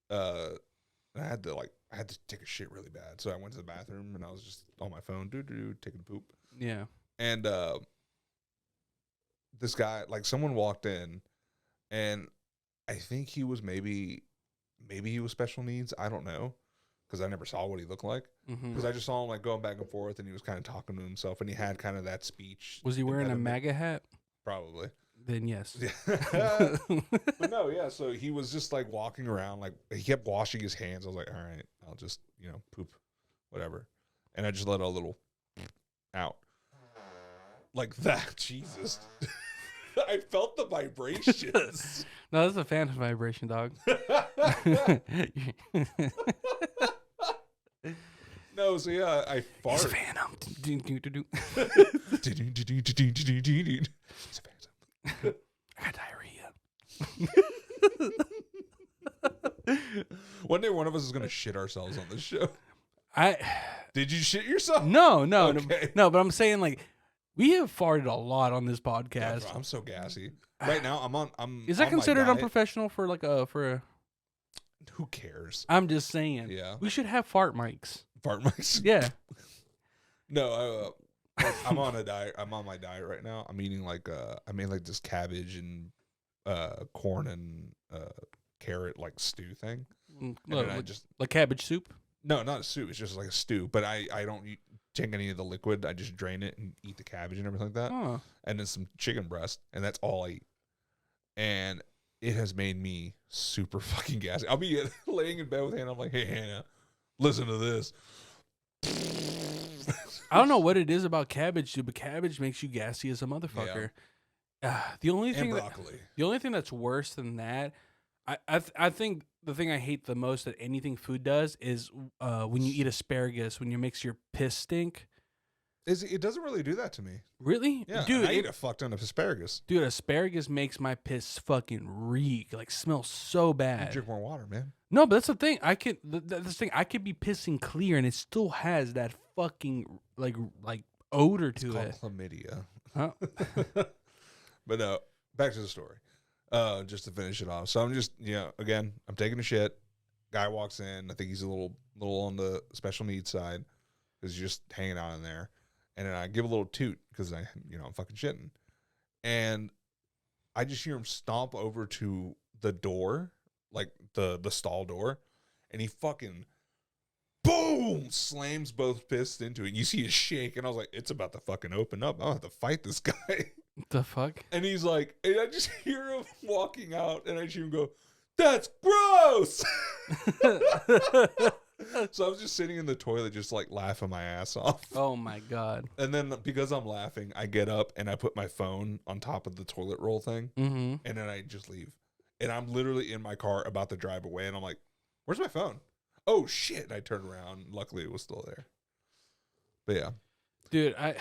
Speaker 1: And I had to take a shit really bad. So I went to the bathroom and I was just on my phone, taking a poop.
Speaker 2: Yeah.
Speaker 1: And this guy, like someone walked in and I think he was maybe he was special needs. I don't know. Because I never saw what he looked like. Because I just saw him like going back and forth and he was kind of talking to himself and he had kind of that speech.
Speaker 2: Was he wearing a MAGA hat?
Speaker 1: Probably.
Speaker 2: Then yes.
Speaker 1: Yeah. But no, yeah. So he was just like walking around, like he kept washing his hands. I was like, all right, I'll just, poop, whatever. And I just let a little out. Like that. Jesus. I felt the vibrations.
Speaker 2: No, that's a phantom vibration, dog.
Speaker 1: No, so yeah, I fart.
Speaker 2: It's a phantom.
Speaker 1: It's a phantom.
Speaker 2: I got diarrhea.
Speaker 1: One day one of us is going to shit ourselves on this show. Did you shit yourself?
Speaker 2: No,
Speaker 1: Okay.
Speaker 2: no, but I'm saying like we have farted a lot on this podcast.
Speaker 1: Yeah, bro, I'm so gassy. Right now I'm
Speaker 2: Is that
Speaker 1: on
Speaker 2: considered
Speaker 1: my diet.
Speaker 2: unprofessional for like a
Speaker 1: Who cares?
Speaker 2: I'm just saying.
Speaker 1: Yeah.
Speaker 2: We should have fart mics.
Speaker 1: Fart mics?
Speaker 2: Yeah.
Speaker 1: No, I'm on a diet. I'm on my diet right now. I'm eating like I made like this cabbage and corn and carrot like stew thing. And then I just
Speaker 2: like cabbage soup?
Speaker 1: No, not a soup. It's just like a stew. But I don't take any of the liquid. I just drain it and eat the cabbage and everything like that.
Speaker 2: Huh.
Speaker 1: And then some chicken breast, and that's all I eat. And it has made me super fucking gassy. I'll be laying in bed with Hannah. I'm like, hey, Hannah, listen to this.
Speaker 2: I don't know what it is about cabbage, dude, but cabbage makes you gassy as a motherfucker. Yeah. The only thing that's worse than that, I think the thing I hate the most that anything food does is when you eat asparagus, when you makes your piss stink.
Speaker 1: It doesn't really do that to me.
Speaker 2: Really?
Speaker 1: Yeah,
Speaker 2: dude.
Speaker 1: I eat a fuck ton of asparagus.
Speaker 2: Dude, asparagus makes my piss fucking reek. Like, smells so bad.
Speaker 1: Drink more water, man.
Speaker 2: No, but that's the thing. I could be pissing clear and it still has that fucking like odor to it.
Speaker 1: It's called chlamydia.
Speaker 2: Huh?
Speaker 1: But no, back to the story. Just to finish it off. So I'm just, again, I'm taking a shit. Guy walks in. I think he's a little on the special needs side because he's just hanging out in there. And then I give a little toot because I'm fucking shitting. And I just hear him stomp over to the door, like the stall door, and he fucking boom slams both fists into it. And you see it shake, and I was like, it's about to fucking open up. I'll have to fight this guy.
Speaker 2: The fuck?
Speaker 1: And he's like, and I just hear him walking out, and I just hear him go, "That's gross." So I was just sitting in the toilet, just like laughing my ass off.
Speaker 2: Oh my god!
Speaker 1: And then because I'm laughing, I get up and I put my phone on top of the toilet roll thing, and then I just leave. And I'm literally in my car about to drive away, and I'm like, "Where's my phone? Oh shit!" And I turned around. Luckily, it was still there. But yeah,
Speaker 2: dude, I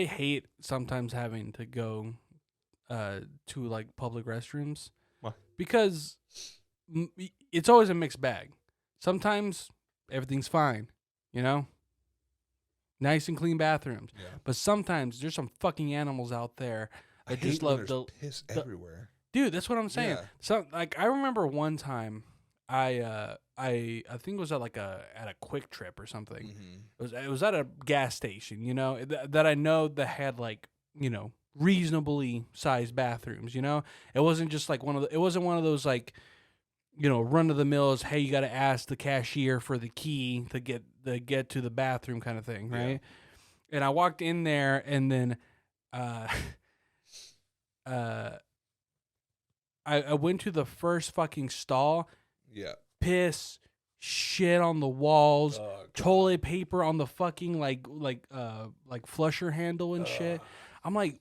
Speaker 2: hate sometimes having to go to like public restrooms.
Speaker 1: Why?
Speaker 2: Because it's always a mixed bag. Sometimes everything's fine, nice and clean bathrooms. Yeah. But sometimes there's some fucking animals out there that just love to
Speaker 1: piss everywhere.
Speaker 2: Dude, that's what I'm saying.
Speaker 1: Yeah.
Speaker 2: So like I remember one time I think it was at a Quick Trip or something. Mm-hmm. It was at a gas station, that I know that had reasonably sized bathrooms. It wasn't just like it wasn't one of those like run of the mills. Hey, you got to ask the cashier for the key to get to the bathroom kind of thing, right? And I walked in there, and then uh, I went to the first fucking stall.
Speaker 1: Yeah.
Speaker 2: Piss, shit on the walls,
Speaker 1: Oh, God.
Speaker 2: toilet paper on the fucking like flusher handle and shit. I'm like,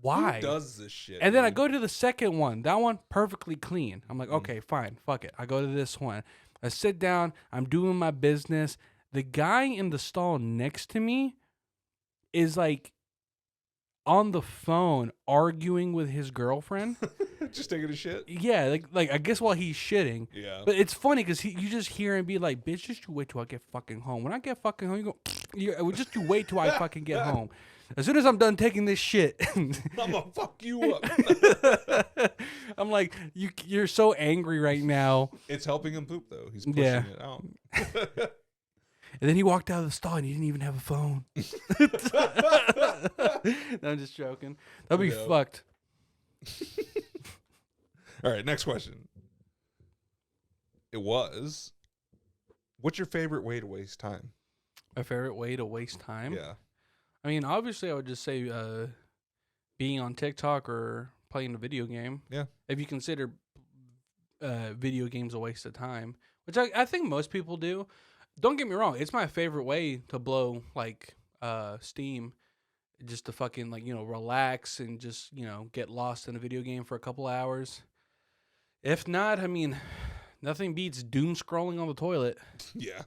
Speaker 2: why?
Speaker 1: Who does this shit?
Speaker 2: And then I
Speaker 1: dude?
Speaker 2: go to the second one. That one perfectly clean. I'm like,
Speaker 1: Mm.
Speaker 2: okay, fine, fuck it. I go to this one. I sit down. I'm doing my business. The guy in the stall next to me is like on the phone arguing with his girlfriend.
Speaker 1: Just taking a shit.
Speaker 2: Yeah, like I guess while he's shitting.
Speaker 1: Yeah.
Speaker 2: But it's funny because you just hear him be like, "Bitch, just you wait till I get fucking home. When I get fucking home, you go, just you wait till I fucking get home. As soon as I'm done taking this shit,
Speaker 1: I'm gonna fuck you up.
Speaker 2: I'm like, you're so angry right now."
Speaker 1: It's helping him poop though. He's pushing it out.
Speaker 2: And then he walked out of the stall and he didn't even have a phone. No, I'm just joking. That'd be fucked.
Speaker 1: All right, next question. What's your favorite way to waste time?
Speaker 2: My favorite way to waste time?
Speaker 1: Yeah.
Speaker 2: I mean, obviously, I would just say being on TikTok or playing a video game.
Speaker 1: Yeah.
Speaker 2: If you consider video games a waste of time, which I think most people do. Don't get me wrong. It's my favorite way to blow, like, steam. Just to fucking, like, relax and just, get lost in a video game for a couple hours. If not, I mean, nothing beats doom scrolling on the toilet.
Speaker 1: Yeah.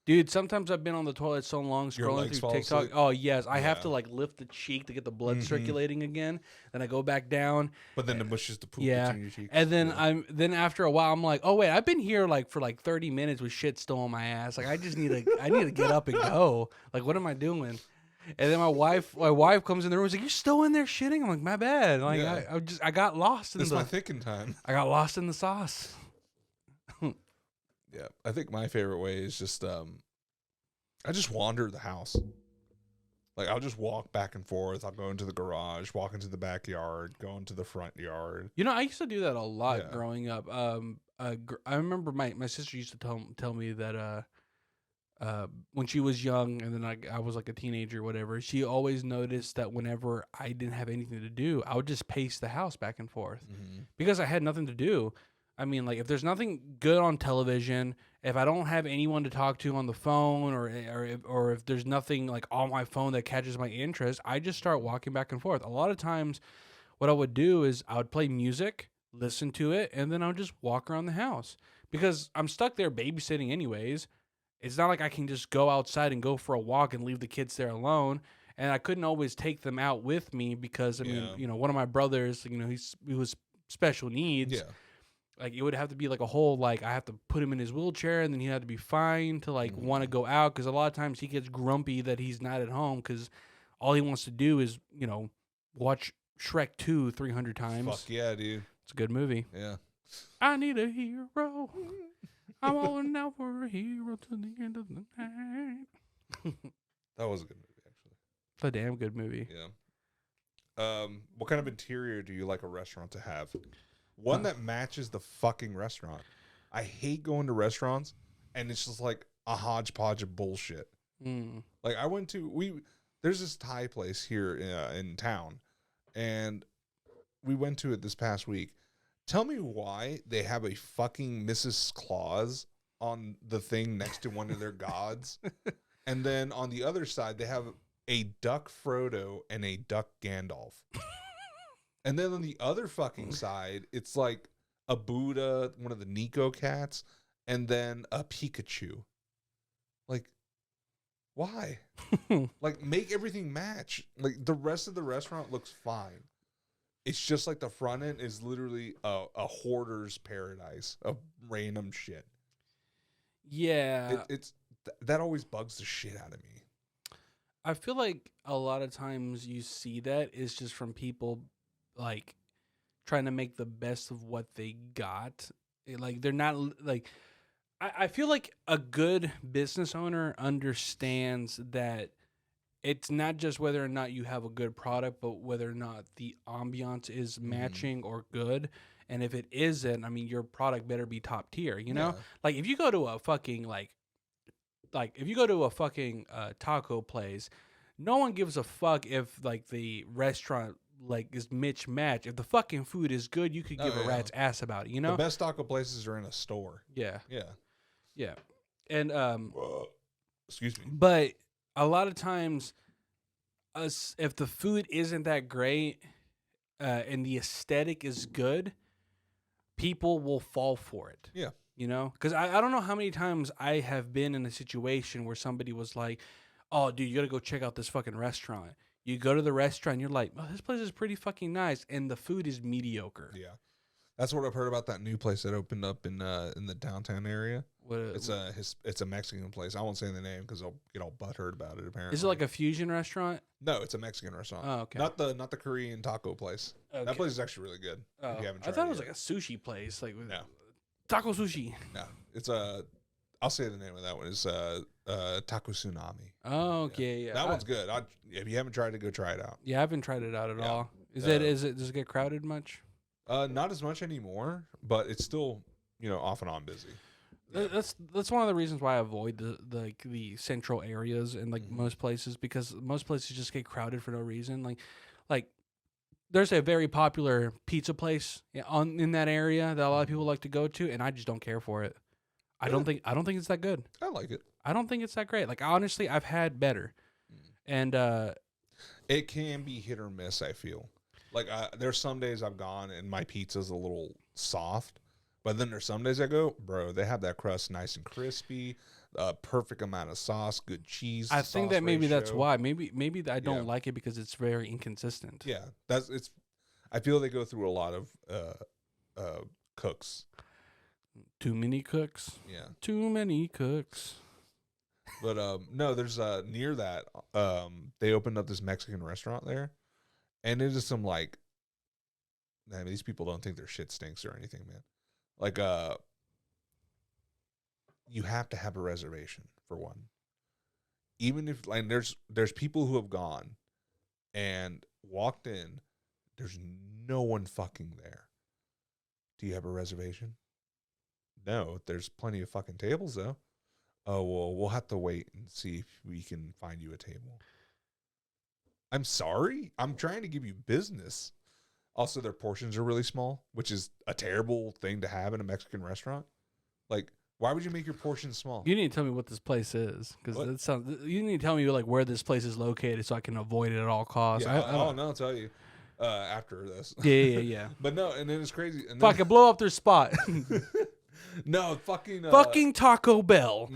Speaker 2: Dude, sometimes I've been on the toilet so long
Speaker 1: Your
Speaker 2: scrolling
Speaker 1: legs
Speaker 2: through
Speaker 1: fall
Speaker 2: TikTok.
Speaker 1: asleep?
Speaker 2: Oh, yes. I have
Speaker 1: Yeah.
Speaker 2: to, like, lift the cheek to get the blood circulating again. Then I go back down.
Speaker 1: But then it mushes the poop
Speaker 2: Yeah.
Speaker 1: between your cheeks.
Speaker 2: And then then after a while, I'm like, oh, wait, I've been here, like, for, like, 30 minutes with shit still on my ass. Like, I just need to get up and go. Like, what am I doing? And then my wife comes in the room and is like, "You still in there shitting?" I'm like, "My bad." Like,
Speaker 1: Yeah.
Speaker 2: I got lost in
Speaker 1: It's my thinking time.
Speaker 2: I got lost in the sauce.
Speaker 1: Yeah. I think my favorite way is just I just wander the house. Like, I'll just walk back and forth. I'll go into the garage, walk into the backyard, go into the front yard.
Speaker 2: I used to do that a lot
Speaker 1: Yeah.
Speaker 2: growing up. I remember my sister used to tell me that when she was young and then I was like a teenager or whatever, she always noticed that whenever I didn't have anything to do, I would just pace the house back and forth because I had nothing to do. I mean, like, if there's nothing good on television, if I don't have anyone to talk to on the phone, or if there's nothing like on my phone that catches my interest, I just start walking back and forth. A lot of times, what I would do is I would play music, listen to it, and then I would just walk around the house because I'm stuck there babysitting anyways. It's not like I can just go outside and go for a walk and leave the kids there alone. And I couldn't always take them out with me because, I mean, one of my brothers, he was special needs.
Speaker 1: Yeah.
Speaker 2: Like, it would have to be like a whole, like, I have to put him in his wheelchair and then he'd have to be fine to, like, want to go out. Because a lot of times he gets grumpy that he's not at home because all he wants to do is, watch Shrek 2 300 times.
Speaker 1: Fuck yeah, dude.
Speaker 2: It's a good movie.
Speaker 1: Yeah.
Speaker 2: I need a hero. I'm holding out for a hero to the end of the night.
Speaker 1: That was a good movie, actually.
Speaker 2: It's a damn good movie.
Speaker 1: Yeah. What kind of interior do you like a restaurant to have? One that matches the fucking restaurant. I hate going to restaurants and it's just like a hodgepodge of bullshit. Like, I went to there's this Thai place here in town, and we went to it this past week. Tell me why they have a fucking Mrs. Claus on the thing next to one of their gods, and then on the other side they have a duck Frodo and a duck Gandalf. And then on the other fucking side, it's like a Buddha, one of the Nico cats, and then a Pikachu. Like, why? Like, make everything match. Like, the rest of the restaurant looks fine. It's just like the front end is literally a hoarder's paradise of random shit.
Speaker 2: Yeah.
Speaker 1: That always bugs the shit out of me.
Speaker 2: I feel like a lot of times you see that is just from people, like, trying to make the best of what they got. Like, they're not, like, I feel like a good business owner understands that it's not just whether or not you have a good product, but whether or not the ambiance is matching or good. And if it isn't, I mean, your product better be top tier, you know?
Speaker 1: Yeah.
Speaker 2: Like, if you go to a fucking, taco place, no one gives a fuck if like the restaurant like is match. If the fucking food is good, you could give a rat's ass about it. You know,
Speaker 1: the best taco places are in a store.
Speaker 2: Yeah,
Speaker 1: Yeah.
Speaker 2: and
Speaker 1: Excuse me.
Speaker 2: but a lot of times, if the food isn't that great, and the aesthetic is good, people will fall for it.
Speaker 1: Yeah.
Speaker 2: You know, because I don't know how many times I have been in a situation where somebody was like, "Oh, dude, you gotta go check out this fucking restaurant." You go to the restaurant, you're like, "Oh, this place is pretty fucking nice," and the food is mediocre.
Speaker 1: Yeah. That's what I've heard about that new place that opened up in the downtown area. It's a Mexican place. I won't say the name because I'll get all butthurt about it. Apparently,
Speaker 2: is it like a fusion restaurant?
Speaker 1: No, it's a Mexican restaurant.
Speaker 2: Oh, okay.
Speaker 1: Not the Korean taco place.
Speaker 2: Okay.
Speaker 1: That place is actually really good.
Speaker 2: Oh,
Speaker 1: If you haven't
Speaker 2: I
Speaker 1: tried
Speaker 2: thought
Speaker 1: it
Speaker 2: it was
Speaker 1: yet.
Speaker 2: like a sushi place, like
Speaker 1: No.
Speaker 2: taco sushi.
Speaker 1: No, it's I'll say the name of that one is Taco Tsunami.
Speaker 2: Oh, okay, yeah.
Speaker 1: That one's good. If you haven't tried it, go try it out.
Speaker 2: Yeah, I haven't tried it out at
Speaker 1: Yeah.
Speaker 2: all. Does it get crowded much?
Speaker 1: Not as much anymore, but it's still off and on busy.
Speaker 2: That's one of the reasons why I avoid the central areas and like most places, because most places just get crowded for no reason. Like there's a very popular pizza place in that area that a lot of people like to go to, and I just don't care for it. I don't think it's that good.
Speaker 1: I like it.
Speaker 2: I don't think it's that great. Like honestly, I've had better, and
Speaker 1: it can be hit or miss. I feel like there's some days I've gone and my pizza's a little soft, but then there's some days I go, bro, they have that crust nice and crispy, perfect amount of sauce, good cheese.
Speaker 2: I think that maybe that's
Speaker 1: ratio.
Speaker 2: why. Maybe I don't like it because it's very inconsistent.
Speaker 1: Yeah, I feel they go through a lot of cooks.
Speaker 2: Too many cooks.
Speaker 1: Yeah.
Speaker 2: Too many cooks.
Speaker 1: But no, there's near that they opened up this Mexican restaurant there, and it is some like, man, these people don't think their shit stinks or anything, man. Like you have to have a reservation for one. Even if like there's people who have gone and walked in, there's no one fucking there. Do you have a reservation? No, there's plenty of fucking tables though. Oh, well, we'll have to wait and see if we can find you a table. I'm sorry. I'm trying to give you business. Also, their portions are really small, which is a terrible thing to have in a Mexican restaurant. Like, why would you make your portions small?
Speaker 2: You need to tell me what this place is, because it sounds. You need to tell me like where this place is located so I can avoid it at all costs.
Speaker 1: Yeah, I'll tell you after this.
Speaker 2: Yeah.
Speaker 1: But no, and then it's crazy. And
Speaker 2: Fucking blow up their spot.
Speaker 1: No, fucking
Speaker 2: fucking Taco Bell.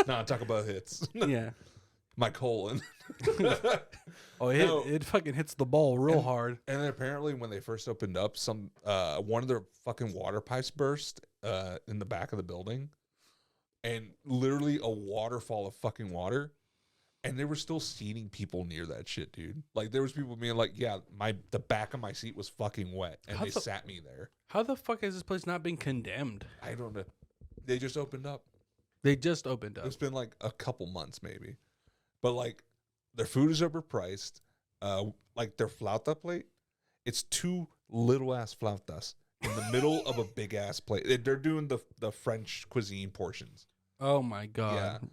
Speaker 1: Nah, talk about hits.
Speaker 2: Yeah.
Speaker 1: My colon.
Speaker 2: Oh, it fucking hits the ball real hard.
Speaker 1: And then apparently when they first opened up, some one of their fucking water pipes burst in the back of the building, and literally a waterfall of fucking water. And they were still seating people near that shit, dude. Like there was people being like, "Yeah, the back of my seat was fucking wet," and they sat me there.
Speaker 2: How the fuck has this place not been condemned?
Speaker 1: I don't know. They just opened up.
Speaker 2: It's
Speaker 1: been like a couple months maybe, but like their food is overpriced. Like their flauta plate, it's 2 little ass flautas in the middle of a big ass plate. They're doing the French cuisine portions.
Speaker 2: Oh my god.
Speaker 1: Yeah.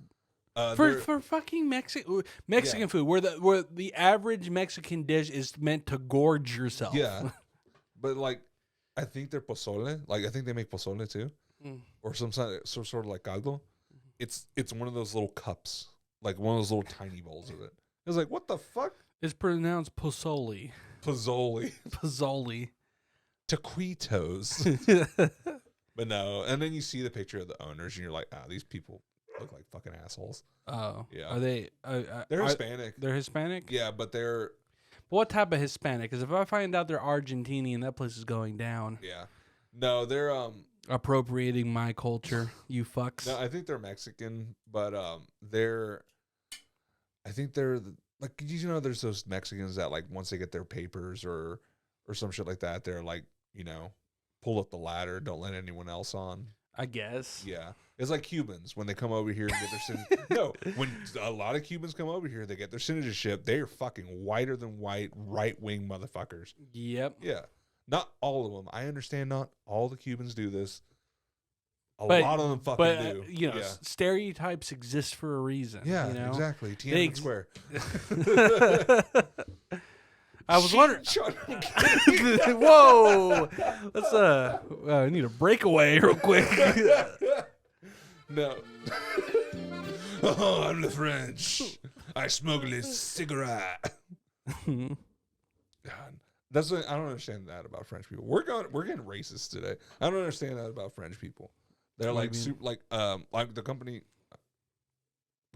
Speaker 2: For fucking Mexican food, where the average Mexican dish is meant to gorge yourself.
Speaker 1: Yeah, but like, I think they're pozole. Like, I think they make pozole too, or some sort of like caldo. It's one of those little cups, like one of those little tiny bowls of it. I was like, what the fuck?
Speaker 2: It's pronounced pozole. Pozole.
Speaker 1: Taquitos. But no, and then you see the picture of the owners, and you're like, these people look like fucking assholes.
Speaker 2: Oh,
Speaker 1: yeah.
Speaker 2: Are they?
Speaker 1: They're Hispanic.
Speaker 2: They're Hispanic.
Speaker 1: Yeah, but they're.
Speaker 2: What type of Hispanic? Because if I find out they're Argentinian, that place is going down.
Speaker 1: Yeah. No, they're
Speaker 2: appropriating my culture. You fucks.
Speaker 1: No, I think they're Mexican, but they're. I think they're like, there's those Mexicans that like once they get their papers or some shit like that, they're like, pull up the ladder, don't let anyone else on.
Speaker 2: I guess.
Speaker 1: Yeah. It's like Cubans when they come over here and get their citizenship. No, when a lot of Cubans come over here, they get their citizenship. They are fucking whiter than white, right-wing motherfuckers.
Speaker 2: Yep.
Speaker 1: Yeah. Not all of them. I understand not all the Cubans do this. A lot of them fucking do.
Speaker 2: You know, stereotypes exist for a reason.
Speaker 1: Yeah,
Speaker 2: you know?
Speaker 1: exactly. Tiananmen Square.
Speaker 2: I was wondering. Whoa, let's I need a breakaway real quick.
Speaker 1: No. Oh, I'm the French. I smoke this cigarette. God, that's what, I don't understand that about French people. We're getting racist today. I don't understand that about French people. They're like like the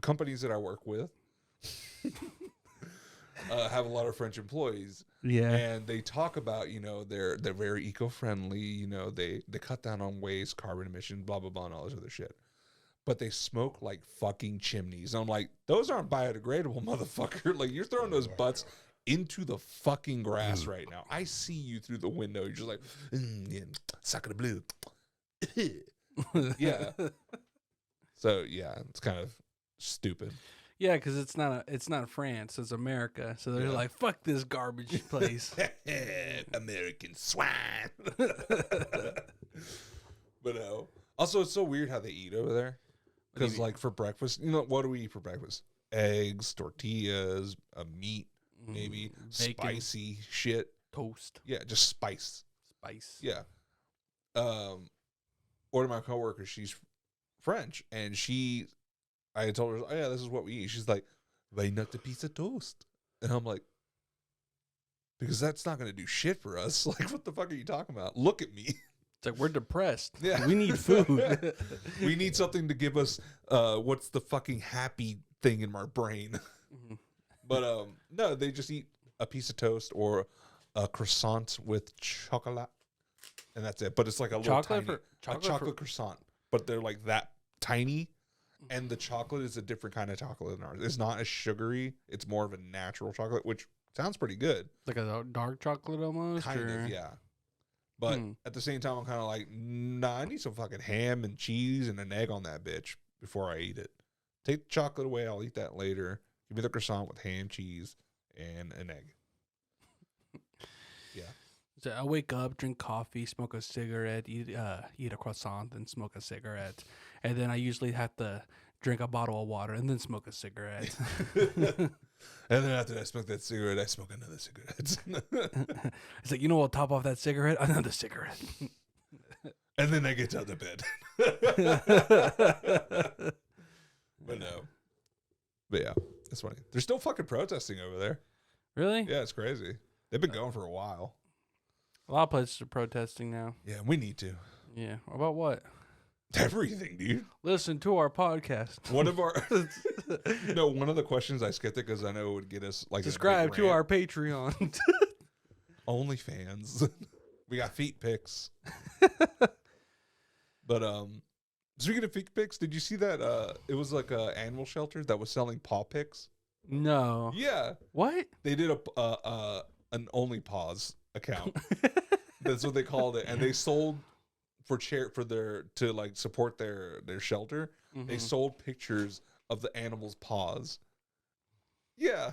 Speaker 1: companies that I work with have a lot of French employees.
Speaker 2: Yeah,
Speaker 1: and they talk about they're very eco-friendly. They cut down on waste, carbon emissions, blah blah blah, and all this other shit. But they smoke like fucking chimneys. I'm like, those aren't biodegradable, motherfucker. Like, you're throwing those butts into the fucking grass right now. I see you through the window. You're just like, yeah, suck of the blue. Yeah. So yeah, it's kind of stupid.
Speaker 2: Yeah, because it's not France, it's America. So they're like, fuck this garbage place.
Speaker 1: American swine. But no. Also, it's so weird how they eat over there. Because like for breakfast, what do we eat for breakfast? Eggs, tortillas, meat, maybe bacon, spicy shit,
Speaker 2: toast.
Speaker 1: Yeah, just spice. Yeah. One of my coworkers, she's French, and I had told her, oh yeah, this is what we eat. She's like, why not a piece of toast? And I'm like, because that's not going to do shit for us. Like, what the fuck are you talking about? Look at me.
Speaker 2: It's like, we're depressed.
Speaker 1: Yeah.
Speaker 2: We need food.
Speaker 1: We need something to give us what's the fucking happy thing in our brain. But no, they just eat a piece of toast or a croissant with chocolate, and that's it. But it's like a little chocolate croissant, but they're like that tiny, and the chocolate is a different kind of chocolate than ours. It's not as sugary. It's more of a natural chocolate, which sounds pretty good.
Speaker 2: Like a dark chocolate almost?
Speaker 1: Kind of, yeah. But at the same time, I'm kind of like, nah, I need some fucking ham and cheese and an egg on that bitch before I eat it. Take the chocolate away. I'll eat that later. Give me the croissant with ham, cheese, and an egg. Yeah.
Speaker 2: So I wake up, drink coffee, smoke a cigarette, eat a croissant, then smoke a cigarette. And then I usually have to drink a bottle of water and then smoke a cigarette.
Speaker 1: And then after I smoke that cigarette, I smoke another cigarette.
Speaker 2: It's like, we'll top off that cigarette? Another cigarette.
Speaker 1: And then I get out of bed. But no. But yeah, it's funny. They're still fucking protesting over there.
Speaker 2: Really?
Speaker 1: Yeah, it's crazy. They've been going for a while.
Speaker 2: A lot of places are protesting now.
Speaker 1: Yeah, we need to.
Speaker 2: Yeah. About what?
Speaker 1: Everything, dude.
Speaker 2: Listen to our podcast.
Speaker 1: One of the questions I skipped it because I know it would get us like
Speaker 2: subscribe to our Patreon.
Speaker 1: OnlyFans. We got feet pics. But speaking of feet pics, did you see that? It was like a animal shelter that was selling paw pics.
Speaker 2: No.
Speaker 1: Yeah.
Speaker 2: What?
Speaker 1: They did an OnlyPaws account. That's what they called it, and they sold to like support their shelter. They sold pictures of the animals' paws. Yeah.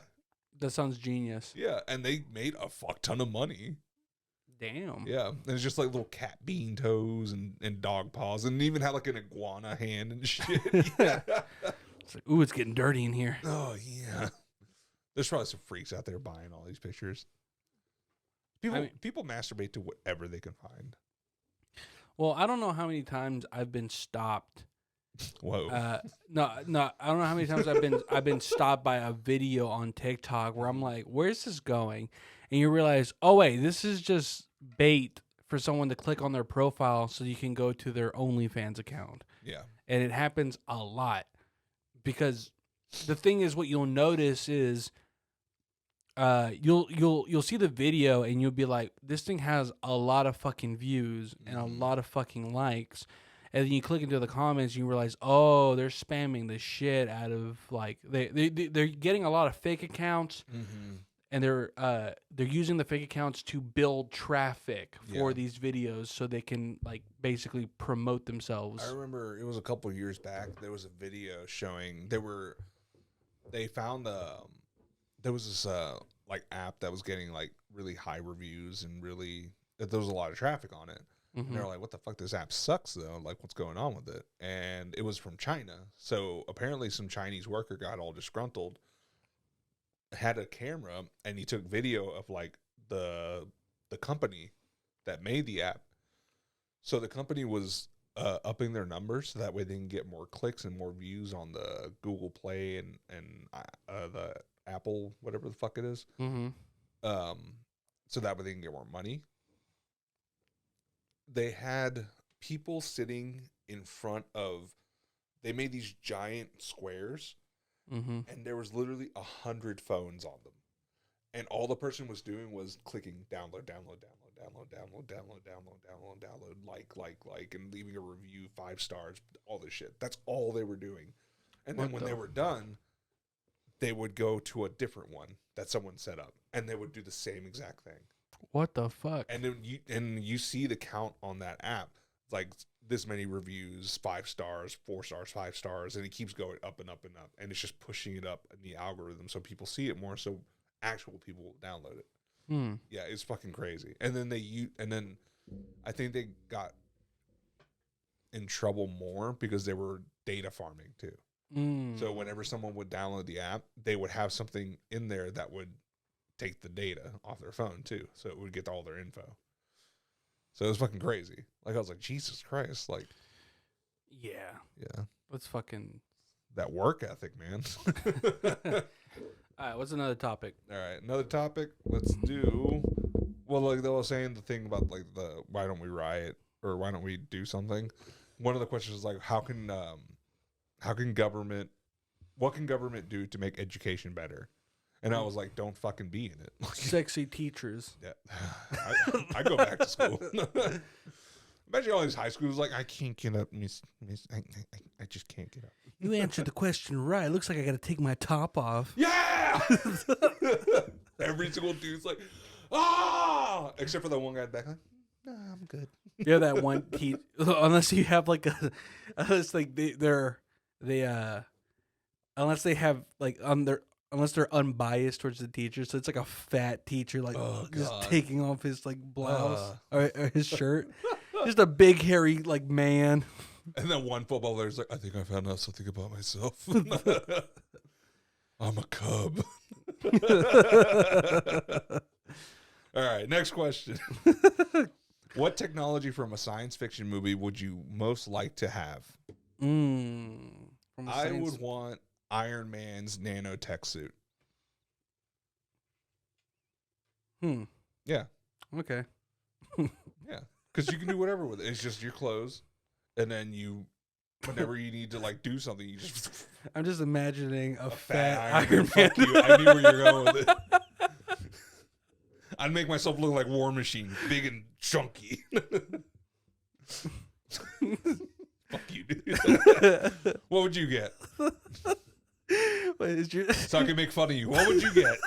Speaker 2: That sounds genius.
Speaker 1: Yeah, and they made a fuck ton of money.
Speaker 2: Damn.
Speaker 1: Yeah, and it's just like little cat bean toes and dog paws, and even had like an iguana hand and shit. Yeah.
Speaker 2: It's like, ooh, it's getting dirty in here.
Speaker 1: Oh yeah. There's probably some freaks out there buying all these pictures. People masturbate to whatever they can find.
Speaker 2: Well, I don't know how many times I've been stopped.
Speaker 1: Whoa.
Speaker 2: No, I don't know how many times I've been stopped by a video on TikTok where I'm like, where's this going? And you realize, oh wait, this is just bait for someone to click on their profile so you can go to their OnlyFans account.
Speaker 1: Yeah.
Speaker 2: And it happens a lot. Because the thing is, what you'll notice is you'll see the video and you'll be like, this thing has a lot of fucking views and a lot of fucking likes. And then you click into the comments and you realize, oh, they're spamming the shit out of, like, they're getting a lot of fake accounts, and they're using the fake accounts to build traffic for these videos so they can, like, basically promote themselves.
Speaker 1: I remember it was a couple of years back. There was a video showing they found there was this like app that was getting like really high reviews and really there was a lot of traffic on it. And they're like, what the fuck? This app sucks, though. Like, what's going on with it? And it was from China. So apparently some Chinese worker got all disgruntled, had a camera, and he took video of, like, the company that made the app. So the company was upping their numbers so that way they can get more clicks and more views on the Google Play and the Apple, whatever the fuck it is. So that way they can get more money. They had people sitting in front of, they made these giant squares, and there was literally 100 phones on them. And all the person was doing was clicking download, like, and leaving a review, 5 stars, all this shit. That's all they were doing. And then when they were done, they would go to a different one that someone set up, and they would do the same exact thing.
Speaker 2: What the fuck?
Speaker 1: And then you see the count on that app, like this many reviews, 5 stars, 4 stars, 5 stars, and it keeps going up and up and up, and it's just pushing it up in the algorithm so people see it more, so actual people will download it. Yeah, it's fucking crazy. And then I think they got in trouble more because they were data farming too. So whenever someone would download the app, they would have something in there that would take the data off their phone too, so it would get all their info. So it was fucking crazy. Like, I was like, Jesus Christ, like,
Speaker 2: yeah, let's fucking
Speaker 1: that work ethic, man.
Speaker 2: All right, what's another topic?
Speaker 1: All right, another topic. Let's do. Well, like they were saying the thing about like the why don't we riot or why don't we do something? One of the questions is like, what can government do to make education better? And I was like, don't fucking be in it.
Speaker 2: Sexy teachers.
Speaker 1: Yeah, I go back to school. Imagine all these high schools like, I can't get up, miss. I just can't get up.
Speaker 2: You answered the question right. Looks like I got to take my top off.
Speaker 1: Yeah. Every single dude's like, ah, except for the one guy back. Like, nah, I'm good.
Speaker 2: Yeah, that one unless you have like unless like unless they have like unless they're unbiased towards the teacher, so it's like a fat teacher like just taking off his like blouse or his shirt, just a big hairy like man.
Speaker 1: And then one football player's like, I think I found out something about myself. I'm a cub. All right, next question. What technology from a science fiction movie would you most like to have? I would want Iron Man's nanotech suit. Yeah.
Speaker 2: Okay.
Speaker 1: Yeah. Because you can do whatever with it. It's just your clothes. And then whenever you need to like do something, you just.
Speaker 2: I'm just imagining a fat Iron Man.
Speaker 1: Fuck you. I knew where you're going with it. I'd make myself look like War Machine, big and chunky. Fuck you, dude. What would you get? So I can make fun of you. What would you get?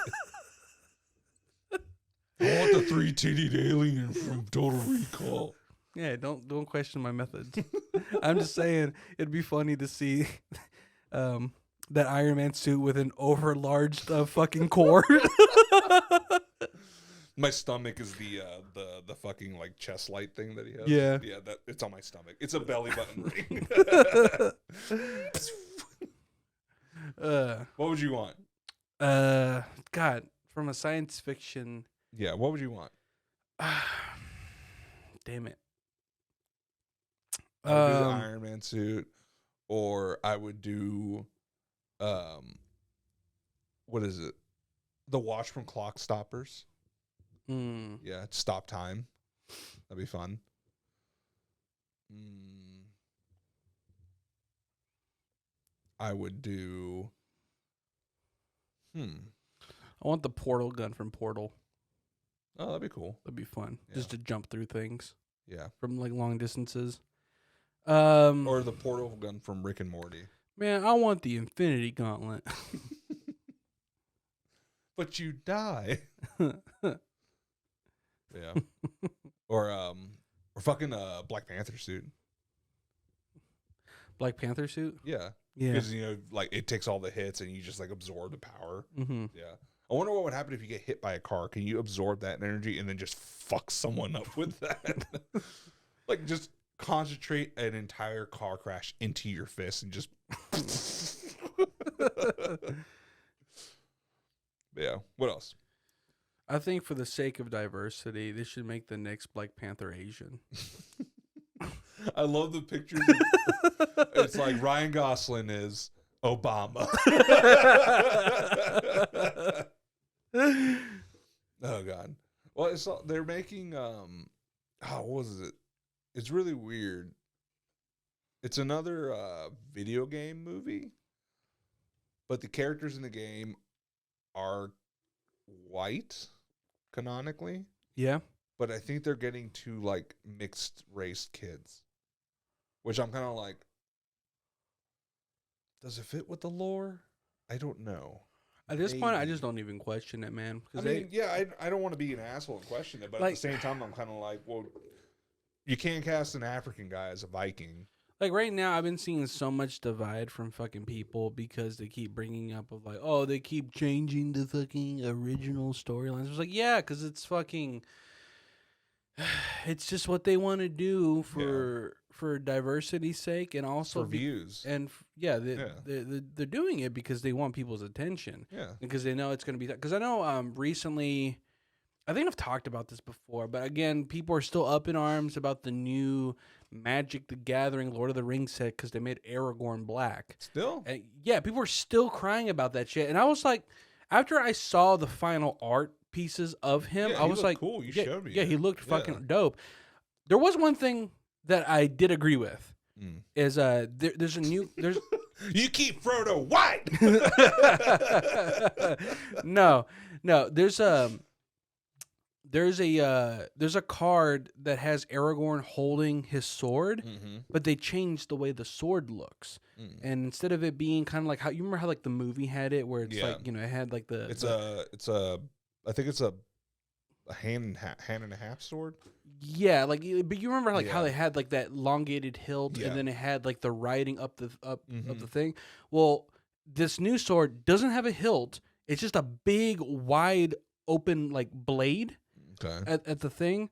Speaker 1: I want the 3-titted alien from Total Recall.
Speaker 2: Yeah, don't question my methods. I'm just saying it'd be funny to see that Iron Man suit with an overlarge fucking core.
Speaker 1: My stomach is the fucking like chest light thing that he has.
Speaker 2: Yeah,
Speaker 1: that it's on my stomach. It's a belly button ring. What would you want?
Speaker 2: God, from a science fiction.
Speaker 1: Yeah, what would you want?
Speaker 2: Damn it.
Speaker 1: I would do the Iron Man suit, or I would do, what is it? The watch from Clock Stoppers. Yeah, stop time. That'd be fun. I would do. I
Speaker 2: want the portal gun from Portal.
Speaker 1: Oh, that'd be cool.
Speaker 2: That'd be fun.
Speaker 1: Yeah.
Speaker 2: Just to jump through things.
Speaker 1: Yeah.
Speaker 2: From like long distances.
Speaker 1: Or the portal gun from Rick and Morty.
Speaker 2: Man, I want the Infinity Gauntlet.
Speaker 1: But you die. Yeah. Or fucking Black Panther suit.
Speaker 2: Black Panther suit?
Speaker 1: Yeah.
Speaker 2: Yeah.
Speaker 1: Because, like, it takes all the hits and you just, like, absorb the power. Yeah. I wonder what would happen if you get hit by a car. Can you absorb that energy and then just fuck someone up with that? Like, just concentrate an entire car crash into your fist and just. Yeah. What else?
Speaker 2: I think for the sake of diversity, they should make the next Black Panther Asian.
Speaker 1: I love the pictures. It's like Ryan Gosling is Obama. Oh God. Well, they're making what was it? It's really weird. It's another video game movie, but the characters in the game are white canonically.
Speaker 2: Yeah.
Speaker 1: But I think they're getting to like mixed race kids, which I'm kind of like, does it fit with the lore? I don't know.
Speaker 2: At this point, I just don't even question it, man.
Speaker 1: I mean, I don't want to be an asshole and question it, but
Speaker 2: like,
Speaker 1: at the same time, I'm kind of like, well, you can't cast an African guy as a Viking.
Speaker 2: Like right now, I've been seeing so much divide from fucking people because they keep bringing up of like, oh, they keep changing the fucking original storylines. It's like, yeah, because it's fucking, it's just what they want to do for diversity's sake and also
Speaker 1: for views.
Speaker 2: And they're doing it because they want people's attention.
Speaker 1: Yeah,
Speaker 2: because they know it's going to be. Because I know recently, I think I've talked about this before, but again, people are still up in arms about the new Magic the Gathering Lord of the Rings set because they made Aragorn black.
Speaker 1: Still?
Speaker 2: And yeah, people are still crying about that shit. And I was like, after I saw the final art pieces of him, I was like,
Speaker 1: cool. You showed me.
Speaker 2: Yeah, he looked fucking dope. There was one thing that I did agree with. Is there's a new
Speaker 1: You keep Frodo white.
Speaker 2: No, there's a card that has Aragorn holding his sword, but they changed the way the sword looks. And instead of it being kind of like how you remember how like the movie had it, where it's like, you know, it had like I
Speaker 1: think it's a hand and a half sword.
Speaker 2: Yeah, like, but you remember like how they had like that elongated hilt, and then it had like the writing up the thing. Well, this new sword doesn't have a hilt; it's just a big, wide open like blade at the thing.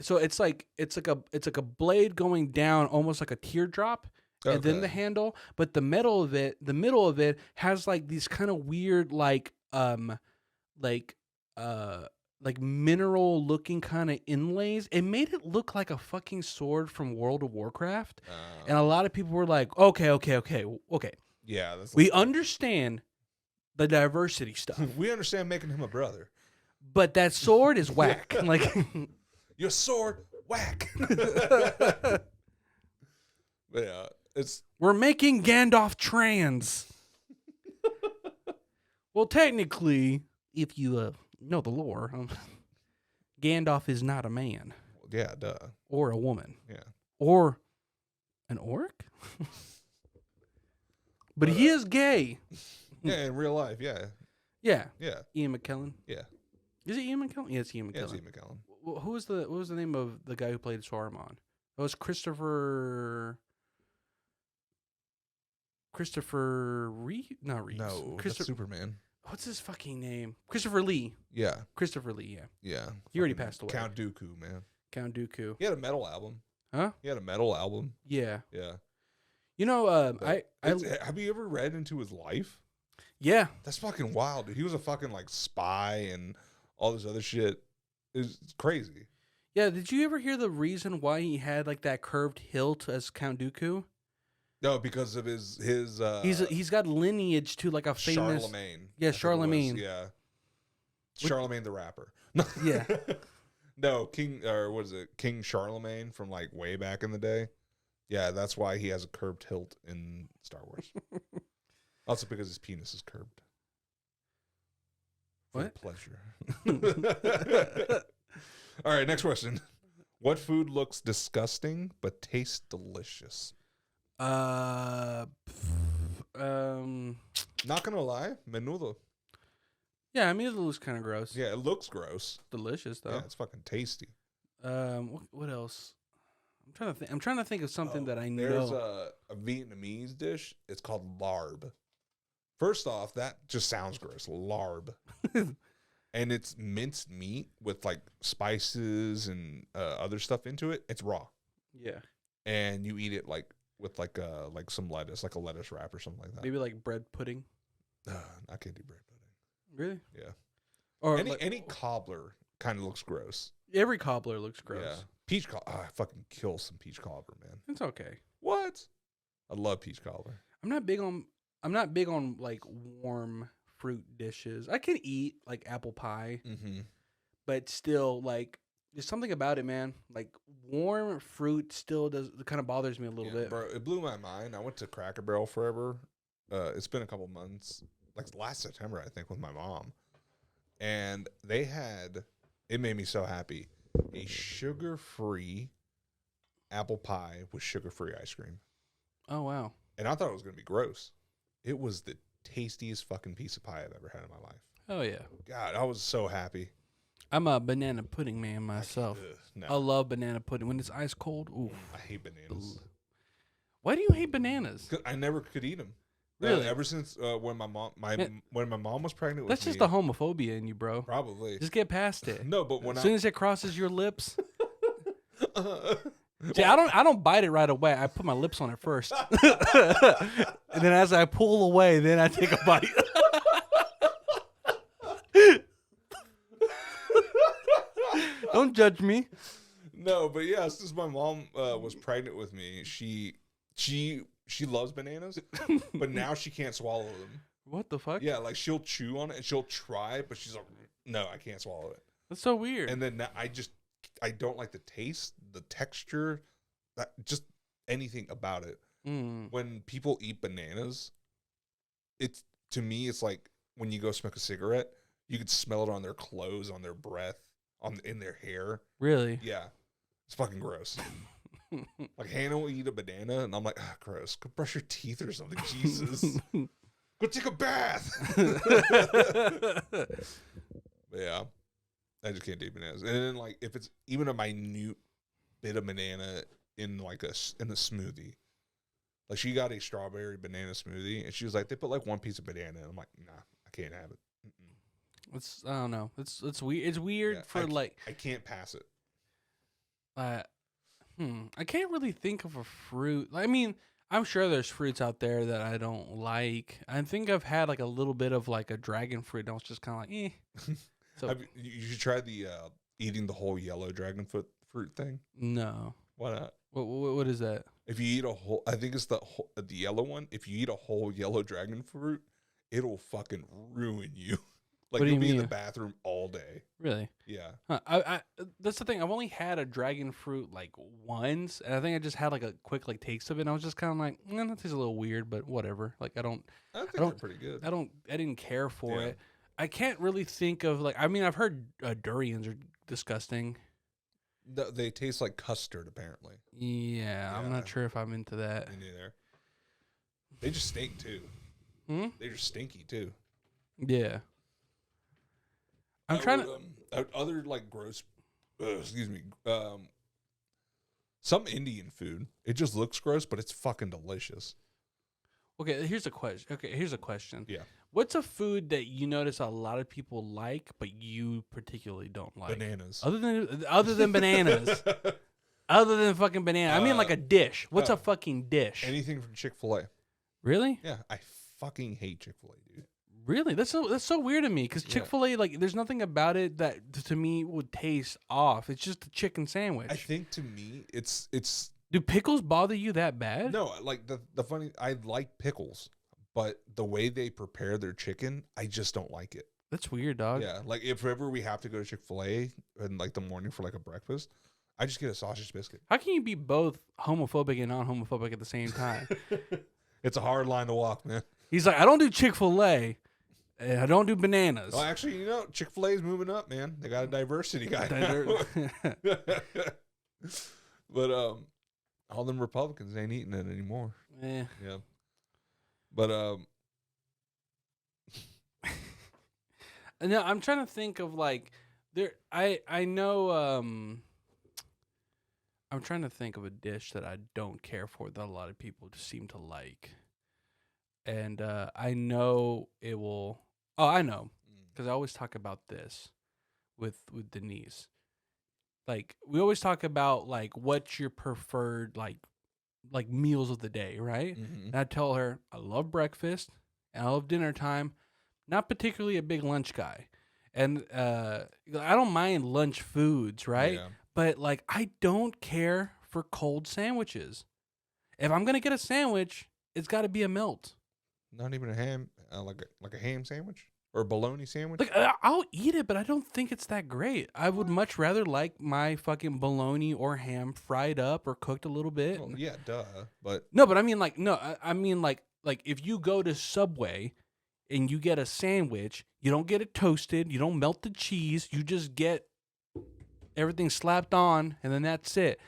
Speaker 2: So it's like a blade going down, almost like a teardrop, and then the handle. But the middle of it has like these kind of weird like mineral looking kind of inlays. It made it look like a fucking sword from World of Warcraft. And a lot of people were like, okay.
Speaker 1: Yeah.
Speaker 2: We understand the diversity stuff.
Speaker 1: We understand making him a brother.
Speaker 2: But that sword is whack. Like
Speaker 1: your sword, whack. But yeah,
Speaker 2: we're making Gandalf trans. Well, technically, if you know the lore, Gandalf is not a man.
Speaker 1: Yeah, duh.
Speaker 2: Or a woman.
Speaker 1: Yeah.
Speaker 2: Or an orc? But he is gay.
Speaker 1: Yeah, in real life, yeah.
Speaker 2: Yeah.
Speaker 1: Yeah.
Speaker 2: Ian McKellen.
Speaker 1: Yeah.
Speaker 2: Is it Ian McKellen? Yeah, it's Ian McKellen.
Speaker 1: Yeah, it's Ian McKellen.
Speaker 2: What was the name of the guy who played Saruman? It was Christopher Reeve? Not Reeves.
Speaker 1: No, that's Superman.
Speaker 2: What's his fucking name? Christopher Lee.
Speaker 1: Yeah.
Speaker 2: Christopher Lee, yeah.
Speaker 1: Yeah.
Speaker 2: He already passed away.
Speaker 1: Count Dooku, man.
Speaker 2: Count Dooku.
Speaker 1: He had a metal album.
Speaker 2: Huh?
Speaker 1: He had a metal album.
Speaker 2: Yeah.
Speaker 1: Yeah.
Speaker 2: You know,
Speaker 1: have you ever read into his life?
Speaker 2: Yeah.
Speaker 1: That's fucking wild, dude. He was a fucking like spy and all this other shit. It's crazy.
Speaker 2: Yeah, did you ever hear the reason why he had like that curved hilt as Count Dooku?
Speaker 1: No, because of his
Speaker 2: he's got lineage to like a famous
Speaker 1: Charlemagne.
Speaker 2: Yeah, Charlemagne.
Speaker 1: Yeah. Charlemagne the rapper.
Speaker 2: Yeah.
Speaker 1: No, King Charlemagne from like way back in the day. Yeah, that's why he has a curved hilt in Star Wars. Also because his penis is curved.
Speaker 2: What?
Speaker 1: For pleasure. All right, next question. What food looks disgusting but tastes delicious? Not gonna lie, menudo.
Speaker 2: Yeah, I mean it looks kind of gross.
Speaker 1: Yeah, it looks gross.
Speaker 2: Delicious though.
Speaker 1: Yeah, it's fucking tasty.
Speaker 2: What else? I'm trying to think of something that I know.
Speaker 1: There's a Vietnamese dish. It's called larb. First off, that just sounds gross. Larb. And it's minced meat with like spices and other stuff into it. It's raw.
Speaker 2: Yeah.
Speaker 1: and you eat it like with like some lettuce, like a lettuce wrap or something like that.
Speaker 2: Maybe like bread pudding.
Speaker 1: I can't do bread pudding.
Speaker 2: Really?
Speaker 1: Yeah.
Speaker 2: Or
Speaker 1: Any cobbler kind of looks gross.
Speaker 2: every cobbler looks gross.
Speaker 1: Yeah. Peach cobbler. I fucking kill some peach cobbler, man.
Speaker 2: It's okay.
Speaker 1: What? I love peach cobbler.
Speaker 2: I'm not big on like warm fruit dishes. I can eat like apple pie,
Speaker 1: Mm-hmm.
Speaker 2: but still like there's something about it, man. Like warm fruit still kind of bothers me a little bit.
Speaker 1: Bro, it blew my mind. I went to Cracker Barrel forever. It's been a couple months, like last September, I think, with my mom. And they had, it made me so happy, a sugar-free apple pie with sugar-free ice cream.
Speaker 2: Oh, wow.
Speaker 1: And I thought it was going to be gross. It was the tastiest fucking piece of pie I've ever had in my life.
Speaker 2: Oh, yeah.
Speaker 1: God, I was so happy.
Speaker 2: I'm a banana pudding man myself.
Speaker 1: No.
Speaker 2: I love banana pudding. When it's ice cold, ooh.
Speaker 1: I hate bananas.
Speaker 2: Why do you hate bananas?
Speaker 1: 'Cause I never could eat them.
Speaker 2: Really?
Speaker 1: Ever since when my mom was pregnant with
Speaker 2: That's
Speaker 1: me.
Speaker 2: just the homophobia in you, bro.
Speaker 1: Probably.
Speaker 2: Just get past it.
Speaker 1: No, but
Speaker 2: as soon as it crosses your lips.
Speaker 1: I
Speaker 2: See, I don't bite it right away. I put my lips on it first. And then as I pull away, then I take a bite. Don't judge me.
Speaker 1: No, but yeah, since my mom was pregnant with me, she loves bananas, but now she can't swallow them.
Speaker 2: What the fuck?
Speaker 1: Yeah, like she'll chew on it and she'll try, but she's like, no, I can't swallow it.
Speaker 2: That's so weird.
Speaker 1: And then I don't like the taste, the texture, just anything about it. When people eat bananas, to me, it's like when you go smoke a cigarette, you could smell it on their clothes, on their breath, in their hair.
Speaker 2: Really?
Speaker 1: Yeah. It's fucking gross. Like Hannah will eat a banana, and I'm like, gross. Go brush your teeth or something. Jesus. Go take a bath. But yeah. I just can't do bananas. And then, like, if it's even a minute bit of banana in the smoothie. Like, she got a strawberry banana smoothie, and she was like, they put, like, one piece of banana in. I'm like, nah, I can't have it.
Speaker 2: I don't know. It's weird. It's weird
Speaker 1: I can't pass it.
Speaker 2: I can't really think of a fruit. I mean, I'm sure there's fruits out there that I don't like. I think I've had like a little bit of like a dragon fruit, and I was just kind of like, eh. So
Speaker 1: you should try the eating the whole yellow dragon fruit thing.
Speaker 2: No.
Speaker 1: Why not?
Speaker 2: What is that?
Speaker 1: If you eat a whole, I think it's the yellow one. If you eat a whole yellow dragon fruit, it'll fucking ruin you. Like,
Speaker 2: what do
Speaker 1: you'll
Speaker 2: you
Speaker 1: be
Speaker 2: mean?
Speaker 1: in the bathroom all day.
Speaker 2: Really?
Speaker 1: Yeah.
Speaker 2: Huh. I that's the thing. I've only had a dragon fruit like once, and I think I just had like a quick like taste of it. And I was just kind of like, that tastes a little weird, but whatever. Like I think
Speaker 1: they're pretty good.
Speaker 2: I didn't care for
Speaker 1: Yeah.
Speaker 2: it. I can't really think of like. I mean, I've heard durians are disgusting.
Speaker 1: They taste like custard, apparently.
Speaker 2: Yeah, I'm not sure if I'm into that.
Speaker 1: Me neither. They just stink too. They're just stinky too.
Speaker 2: Yeah. I'm trying to.
Speaker 1: Other like gross. Excuse me. Some Indian food. It just looks gross, but it's fucking delicious.
Speaker 2: Okay, here's a question.
Speaker 1: Yeah.
Speaker 2: What's a food that you notice a lot of people like, but you particularly don't like?
Speaker 1: Bananas.
Speaker 2: Other than bananas. Other than fucking banana. I mean like a dish. What's a fucking dish?
Speaker 1: Anything from Chick-fil-A.
Speaker 2: Really?
Speaker 1: Yeah, I fucking hate Chick-fil-A, dude.
Speaker 2: Really? That's so weird to me because Chick-fil-A, like, there's nothing about it that to me would taste off. It's just a chicken sandwich.
Speaker 1: I think to me, it's.
Speaker 2: Do pickles bother you that bad?
Speaker 1: No, like the funny. I like pickles, but the way they prepare their chicken, I just don't like it.
Speaker 2: That's weird, dog.
Speaker 1: Yeah, like if ever we have to go to Chick-fil-A in like the morning for like a breakfast, I just get a sausage biscuit.
Speaker 2: How can you be both homophobic and non-homophobic at the same time?
Speaker 1: It's a hard line to walk, man.
Speaker 2: He's like, I don't do Chick-fil-A. And I don't do bananas.
Speaker 1: Well, actually, Chick-fil-A is moving up, man. They got a diversity guy. But all them Republicans ain't eating it anymore.
Speaker 2: Yeah.
Speaker 1: But
Speaker 2: no, I'm trying to think of like I know I'm trying to think of a dish that I don't care for that a lot of people just seem to like. And I know it will. Oh, I know, because I always talk about this with Denise. like we always talk about like what's your preferred like meals of the day, right?
Speaker 1: Mm-hmm.
Speaker 2: And I tell her I love breakfast and I love dinner time. Not particularly a big lunch guy, and I don't mind lunch foods, right?
Speaker 1: Yeah.
Speaker 2: But like I don't care for cold sandwiches. If I'm gonna get a sandwich, it's got to be a melt.
Speaker 1: Not even a ham, like a ham sandwich or a bologna sandwich.
Speaker 2: Like I'll eat it, but I don't think it's that great. I would much rather like my fucking bologna or ham fried up or cooked a little bit.
Speaker 1: Well, yeah, duh. But
Speaker 2: No, but I mean like no, I mean like if you go to Subway and you get a sandwich, you don't get it toasted, you don't melt the cheese, you just get everything slapped on, and then that's it.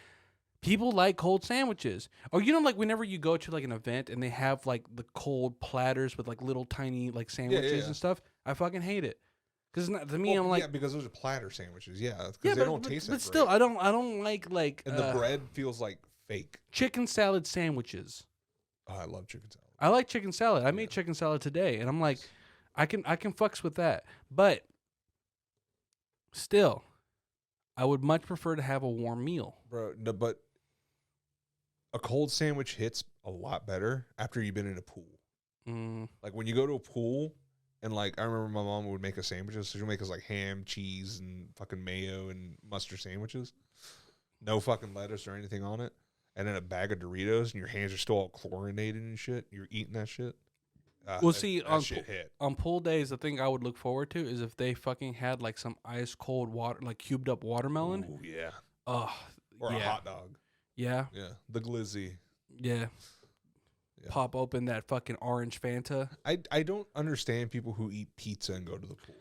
Speaker 2: People like cold sandwiches. Or you know, like whenever you go to like an event and they have like the cold platters with like little tiny like sandwiches
Speaker 1: yeah.
Speaker 2: and stuff, I fucking hate it. Because to me, I'm like,
Speaker 1: yeah, because those are platter sandwiches. Yeah, because they don't taste that
Speaker 2: but still,
Speaker 1: great.
Speaker 2: I don't like
Speaker 1: And the bread feels like fake.
Speaker 2: chicken salad sandwiches.
Speaker 1: Oh, I love chicken salad.
Speaker 2: I like chicken salad. I made chicken salad today, and I'm like, I can fucks with that. But still, I would much prefer to have a warm meal.
Speaker 1: Bro, no, but a cold sandwich hits a lot better after you've been in a pool.
Speaker 2: Mm.
Speaker 1: Like when you go to a pool and like I remember my mom would make us sandwiches. So she'd make us like ham, cheese, and fucking mayo and mustard sandwiches. No fucking lettuce or anything on it. And then a bag of Doritos and your hands are still all chlorinated and shit. You're eating that shit.
Speaker 2: Well, see,
Speaker 1: that shit hit.
Speaker 2: on pool days, the thing I would look forward to is if they fucking had like some ice cold water, like cubed up watermelon.
Speaker 1: Ooh, yeah.
Speaker 2: Oh,
Speaker 1: Or
Speaker 2: yeah.
Speaker 1: a hot dog.
Speaker 2: Yeah.
Speaker 1: Yeah. The glizzy.
Speaker 2: Yeah.
Speaker 1: Yeah.
Speaker 2: Pop open that fucking orange Fanta.
Speaker 1: I don't understand people who eat pizza and go to the pool.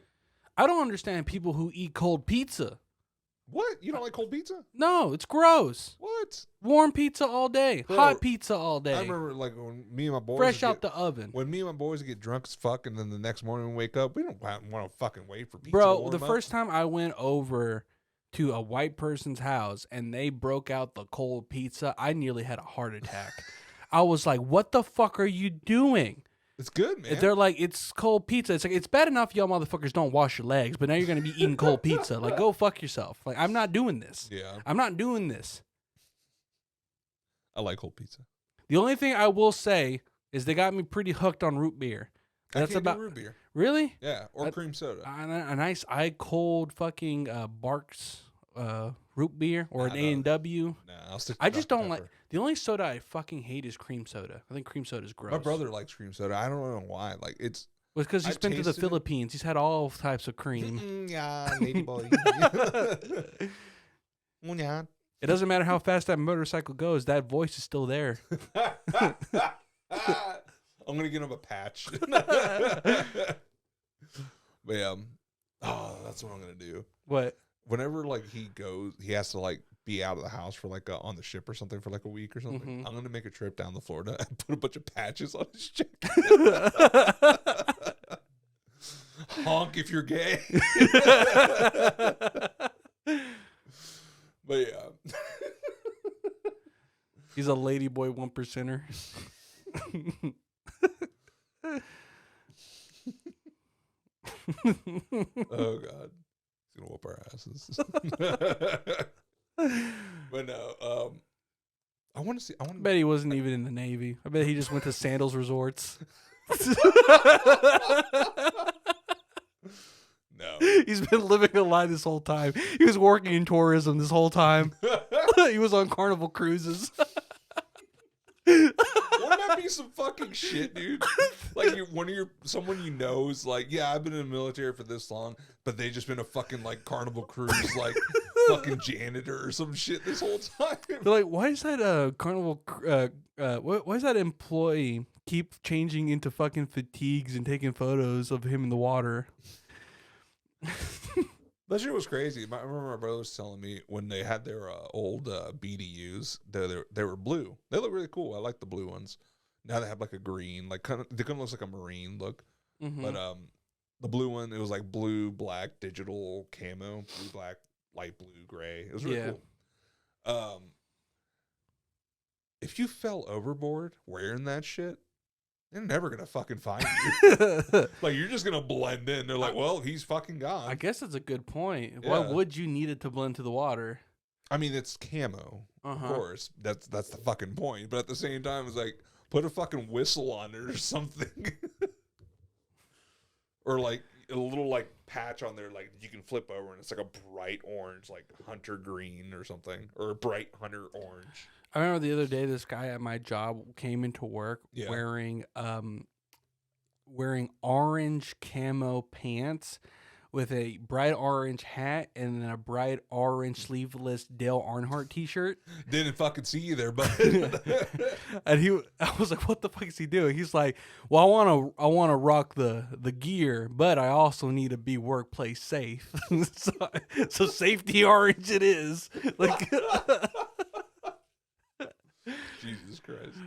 Speaker 2: I don't understand people who eat cold pizza.
Speaker 1: What? You don't like cold pizza?
Speaker 2: No, it's gross.
Speaker 1: What?
Speaker 2: Warm pizza all day.
Speaker 1: Bro,
Speaker 2: Hot pizza all day.
Speaker 1: I remember like when me and my boys
Speaker 2: Fresh
Speaker 1: would
Speaker 2: out
Speaker 1: get-
Speaker 2: the oven.
Speaker 1: When me and my boys get drunk as fuck, and then the next morning we wake up, we don't want to fucking wait for pizza. to
Speaker 2: Bro,
Speaker 1: warm
Speaker 2: the
Speaker 1: up.
Speaker 2: first time I went over to a white person's house and they broke out the cold pizza, I nearly had a heart attack. I was like, what the fuck are you doing?
Speaker 1: It's good, man.
Speaker 2: They're like, it's cold pizza. It's like, it's bad enough y'all motherfuckers don't wash your legs, but now you're going to be eating cold pizza. Like, go fuck yourself. Like, I'm not doing this.
Speaker 1: Yeah,
Speaker 2: I'm not doing this.
Speaker 1: I like cold pizza.
Speaker 2: The only thing I will say is they got me pretty hooked on root beer. That's
Speaker 1: I can't
Speaker 2: about
Speaker 1: do root beer.
Speaker 2: Really?
Speaker 1: Yeah, or cream soda.
Speaker 2: A nice cold fucking Barks root beer or an A&W.
Speaker 1: Nah, I'll stick. To
Speaker 2: I just
Speaker 1: Dr.
Speaker 2: don't like.
Speaker 1: Pepper.
Speaker 2: The only soda I fucking hate is cream soda. I think cream soda is gross.
Speaker 1: My brother likes cream soda. I don't know why. Like it's.
Speaker 2: Well, because he's
Speaker 1: I've
Speaker 2: been to the
Speaker 1: tasted it.
Speaker 2: Philippines. He's had all types of cream.
Speaker 1: Yeah, lady boy. Yeah.
Speaker 2: It doesn't matter how fast that motorcycle goes. That voice is still there.
Speaker 1: I'm gonna get him a patch. But oh, that's what I'm gonna do.
Speaker 2: What?
Speaker 1: Whenever like he goes, he has to like be out of the house for like on the ship or something for like a week or something.
Speaker 2: Mhm.
Speaker 1: I'm gonna make a trip down to Florida and put a bunch of patches on his jacket. Honk if you're gay. But yeah.
Speaker 2: He's a ladyboy 1%er.
Speaker 1: Oh god, he's gonna whoop our asses. But no, I want to see.
Speaker 2: I bet he wasn't even in the Navy. I bet he just went to Sandals Resorts.
Speaker 1: No,
Speaker 2: He's been living a lie this whole time. He was working in tourism this whole time. He was on Carnival cruises.
Speaker 1: wouldn't that be some fucking shit, dude? Like someone you know is like, yeah, I've been in the military for this long, but they just been a fucking like Carnival cruise, like fucking janitor or some shit this whole time.
Speaker 2: They're like, why is that Carnival? Why is that employee keep changing into fucking fatigues and taking photos of him in the water?
Speaker 1: That shit was crazy. I remember my brother was telling me when they had their old BDUs, they were blue. They look really cool. I like the blue ones. Now they have like a green, like they kind of looks like a marine look.
Speaker 2: Mm-hmm.
Speaker 1: But the blue one, it was like blue, black, digital camo, blue, black, light blue, gray. It was really cool. If you fell overboard wearing that shit, they're never gonna fucking find you. Like you're just gonna blend in. They're like, well, he's fucking gone.
Speaker 2: I guess that's a good point.
Speaker 1: Yeah.
Speaker 2: Why would you need it to blend to the water?
Speaker 1: I mean, it's camo, of course. That's the fucking point. But at the same time, it's like, put a fucking whistle on it or something. Or like a little like patch on there, like you can flip over and it's like a bright orange, like hunter green or something, or a bright hunter orange.
Speaker 2: I remember the other day, this guy at my job came into work wearing orange camo pants with a bright orange hat and then a bright orange sleeveless Dale Earnhardt t-shirt.
Speaker 1: Didn't fucking see you there, bud.
Speaker 2: And I was like, what the fuck is he doing? He's like, well, I wanna rock the gear, but I also need to be workplace safe. so safety orange it is. Like
Speaker 1: Jesus Christ.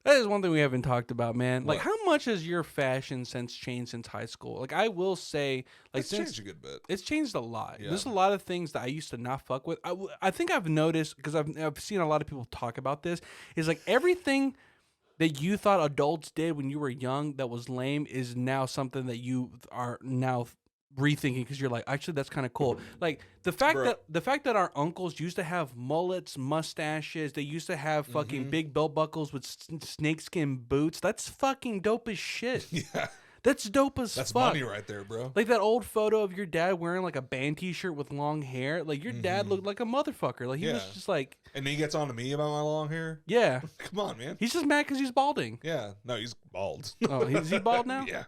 Speaker 2: That is one thing we haven't talked about, man. Like,
Speaker 1: What?
Speaker 2: how much has your fashion sense changed since high school? Like, I will say, like,
Speaker 1: It's changed a good bit.
Speaker 2: It's changed a lot.
Speaker 1: Yeah.
Speaker 2: There's a lot of things that I used to not fuck with. I think I've noticed, because I've seen a lot of people talk about this, is like everything that you thought adults did when you were young that was lame is now something that you are now rethinking because you're like, actually, that's kind of cool. Like the fact that our uncles used to have mullets, mustaches, they used to have fucking big belt buckles with snakeskin boots. That's fucking dope as shit.
Speaker 1: Yeah.
Speaker 2: That's dope as
Speaker 1: That's
Speaker 2: fuck.
Speaker 1: money right there, bro.
Speaker 2: Like that old photo of your dad wearing like a band t-shirt with long hair. Like your dad looked like a motherfucker. Like he was just like.
Speaker 1: And then he gets on to me about my long hair.
Speaker 2: Yeah.
Speaker 1: Come on, man.
Speaker 2: He's just mad because he's balding.
Speaker 1: Yeah. No, he's bald.
Speaker 2: Oh, is he bald now?
Speaker 1: Yeah.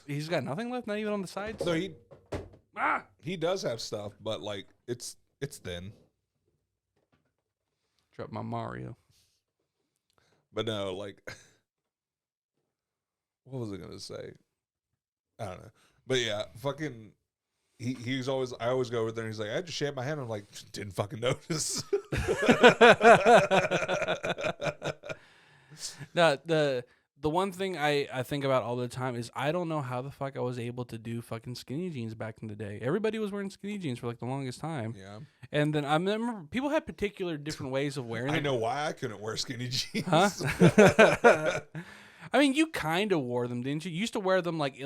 Speaker 2: He's got nothing left, not even on the sides.
Speaker 1: No, he does have stuff, but like it's thin.
Speaker 2: Drop my Mario.
Speaker 1: But no, like, what was I gonna say? I don't know. But yeah, fucking. He's always. I always go over there and he's like, I just shaved my head. I'm like, didn't fucking notice.
Speaker 2: The one thing I think about all the time is I don't know how the fuck I was able to do fucking skinny jeans back in the day. Everybody was wearing skinny jeans for like the longest time.
Speaker 1: Yeah.
Speaker 2: And then I remember people had particular different ways of wearing them.
Speaker 1: I know why I couldn't wear skinny jeans.
Speaker 2: Huh? I mean, you kind of wore them, didn't you? You used to wear them like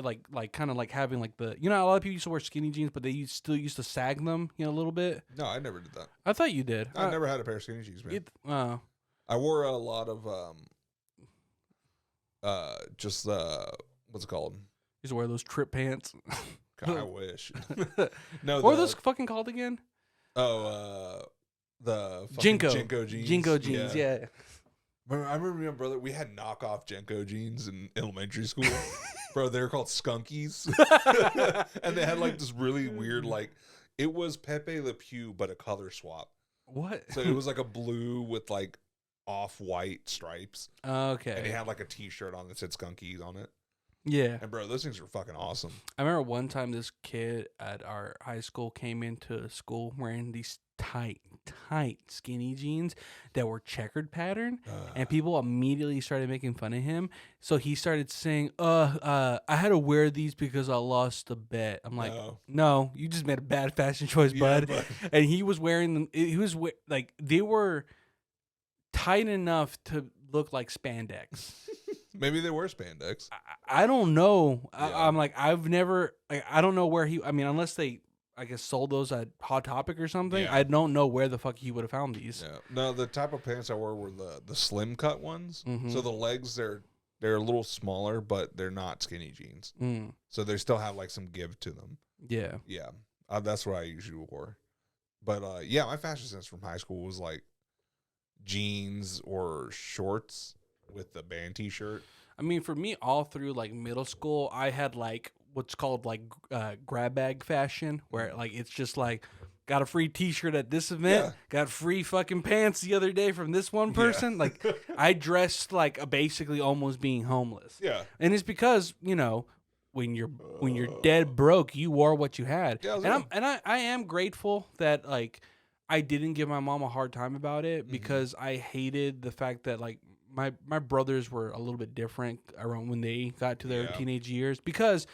Speaker 2: kind of like having like the, you know, a lot of people used to wear skinny jeans, but they still used to sag them, you know, a little bit.
Speaker 1: No, I never did that.
Speaker 2: I thought you did.
Speaker 1: I never had a pair of skinny jeans, man.
Speaker 2: Oh.
Speaker 1: I wore a lot of what's it called?
Speaker 2: You used to wear those trip pants.
Speaker 1: God, I wish. No,
Speaker 2: what are those fucking called again?
Speaker 1: Oh, the
Speaker 2: Jinko
Speaker 1: jeans.
Speaker 2: Jinko jeans, yeah.
Speaker 1: I remember my brother. We had knockoff Jinko jeans in elementary school. Bro, they were called Skunkies, and they had like this really weird, like it was Pepe Le Pew, but a color swap.
Speaker 2: What?
Speaker 1: So it was like a blue with like off-white stripes.
Speaker 2: Okay.
Speaker 1: And he had like a t-shirt on that said Skunkies on it.
Speaker 2: Yeah.
Speaker 1: And bro, those things were fucking awesome.
Speaker 2: I remember one time this kid at our high school came into school wearing these tight skinny jeans that were checkered pattern, and people immediately started making fun of him. So he started saying, I had to wear these because I lost a bet. I'm like, no, you just made a bad fashion choice, bud. And he was wearing them. He was like, they were tight enough to look like spandex.
Speaker 1: Maybe they were spandex.
Speaker 2: I don't know.
Speaker 1: Yeah.
Speaker 2: I'm like, I've never, I don't know where I mean, unless they, I guess, sold those at Hot Topic or something.
Speaker 1: Yeah.
Speaker 2: I don't know where the fuck he would have found these.
Speaker 1: Yeah. No, the type of pants I wore were the slim cut ones.
Speaker 2: Mhm.
Speaker 1: So the legs, they're a little smaller, but they're not skinny jeans.
Speaker 2: Mm.
Speaker 1: So they still have like some give to them.
Speaker 2: Yeah.
Speaker 1: Yeah. That's what I usually wore. But yeah, my fashion sense from high school was like jeans or shorts with the band t-shirt.
Speaker 2: I mean, for me, all through like middle school, I had like what's called like grab bag fashion, where like it's just like got a free t-shirt at this event, got free fucking pants the other day from this one person. Like I dressed like basically almost being homeless.
Speaker 1: Yeah.
Speaker 2: And it's because, you know, when you're dead broke, you wore what you had.
Speaker 1: Yeah,
Speaker 2: and I am grateful that like I didn't give my mom a hard time about it, because I hated the fact that like my brothers were a little bit different around when they got to their teenage years, because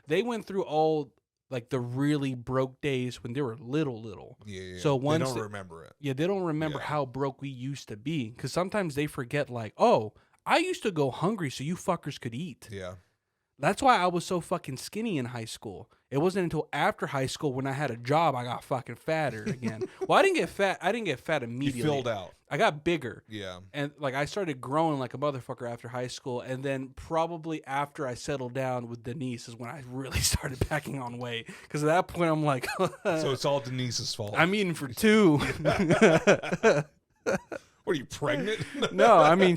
Speaker 2: they went through all like the really broke days when they were little.
Speaker 1: Yeah.
Speaker 2: So once
Speaker 1: they don't remember it.
Speaker 2: Yeah, they don't remember how broke we used to be, because sometimes they forget like, oh, I used to go hungry so you fuckers could eat.
Speaker 1: Yeah.
Speaker 2: That's why I was so fucking skinny in high school. It wasn't until after high school when I had a job I got fucking fatter again. Well, I didn't get fat. I didn't get fat
Speaker 1: You
Speaker 2: immediately.
Speaker 1: filled out.
Speaker 2: I got bigger.
Speaker 1: Yeah.
Speaker 2: And like I started growing like a motherfucker after high school, and then probably after I settled down with Denise is when I really started packing on weight. Because at that point I'm like,
Speaker 1: So it's all Denise's fault.
Speaker 2: I'm eating for two.
Speaker 1: What are you, pregnant?
Speaker 2: No, I mean,